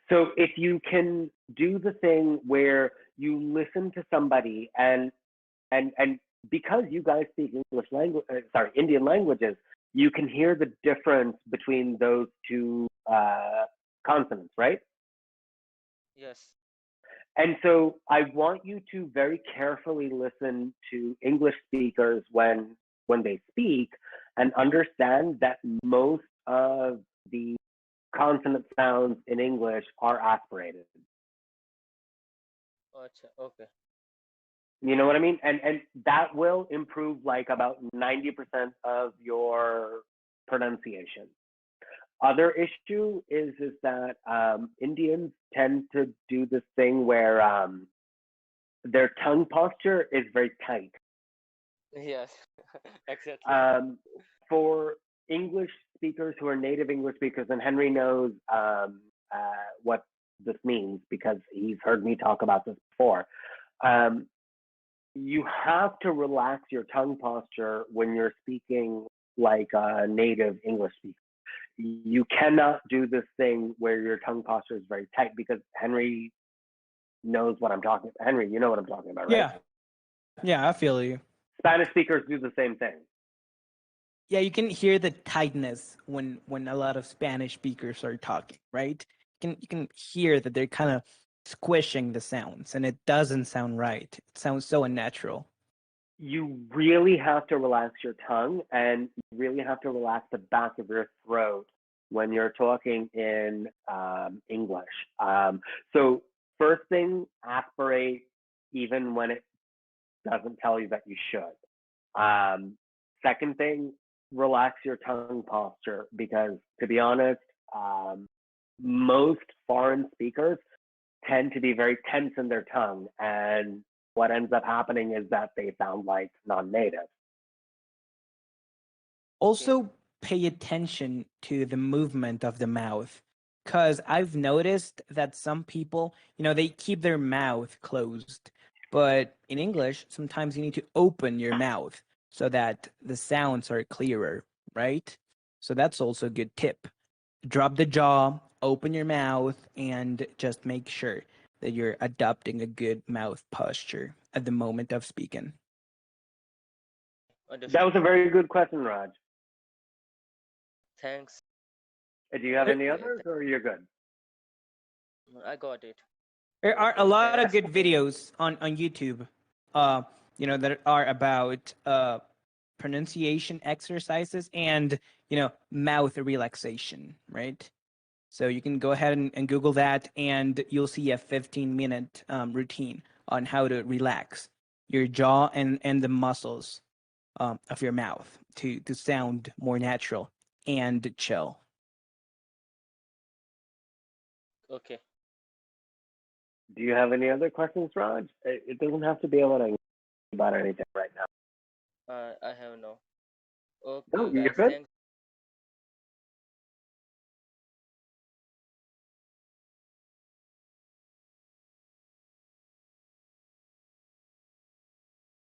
Speaker 2: So if you can do the thing where you listen to somebody and because you guys speak English language, Indian languages, you can hear the difference between those two consonants, right?
Speaker 13: Yes.
Speaker 2: And so I want you to very carefully listen to English speakers when they speak and understand that most of the consonant sounds in English are aspirated.
Speaker 13: Acha, okay.
Speaker 2: You know what I mean? And that will improve like about 90% of your pronunciation. Other issue is that Indians tend to do this thing where their tongue posture is very tight.
Speaker 13: Yes. Exactly.
Speaker 2: For English speakers who are native English speakers, and Henry knows what this means because he's heard me talk about this before. You have to relax your tongue posture when you're speaking like a native English speaker. You cannot do this thing where your tongue posture is very tight because Henry knows what I'm talking about. Henry, you know what I'm talking about, right?
Speaker 4: Yeah, I feel you.
Speaker 2: Spanish speakers do the same thing.
Speaker 4: Yeah, you can hear the tightness when a lot of Spanish speakers are talking, right? You can hear that they're kind of squishing the sounds, and it doesn't sound right. It sounds so unnatural.
Speaker 2: You really have to relax your tongue and you really have to relax the back of your throat when you're talking in English. So first thing, aspirate even when it doesn't tell you that you should. Second thing, relax your tongue posture because to be honest, most foreign speakers tend to be very tense in their tongue, and what ends up happening is that they sound like non-native.
Speaker 4: Also, pay attention to the movement of the mouth, because I've noticed that some people, they keep their mouth closed, but in English, sometimes you need to open your mouth so that the sounds are clearer, right? So that's also a good tip. Drop the jaw, open your mouth, and just make sure that you're adopting a good mouth posture at the moment of speaking.
Speaker 2: That was a very good question, Raj.
Speaker 13: Thanks.
Speaker 2: Do you have any others or you're good?
Speaker 13: I got it.
Speaker 4: There are a
Speaker 13: Okay,
Speaker 4: lot of
Speaker 13: thanks.
Speaker 4: good videos on YouTube, that are about pronunciation exercises and, mouth relaxation, right? So you can go ahead and Google that, and you'll see a 15-minute routine on how to relax your jaw and the muscles of your mouth to sound more natural and chill.
Speaker 13: Okay.
Speaker 2: Do you have any other questions, Raj? It doesn't have to be about anything right now.
Speaker 13: I have no.
Speaker 2: No,
Speaker 13: Okay,
Speaker 2: you're
Speaker 13: guys.
Speaker 2: good.
Speaker 13: Thanks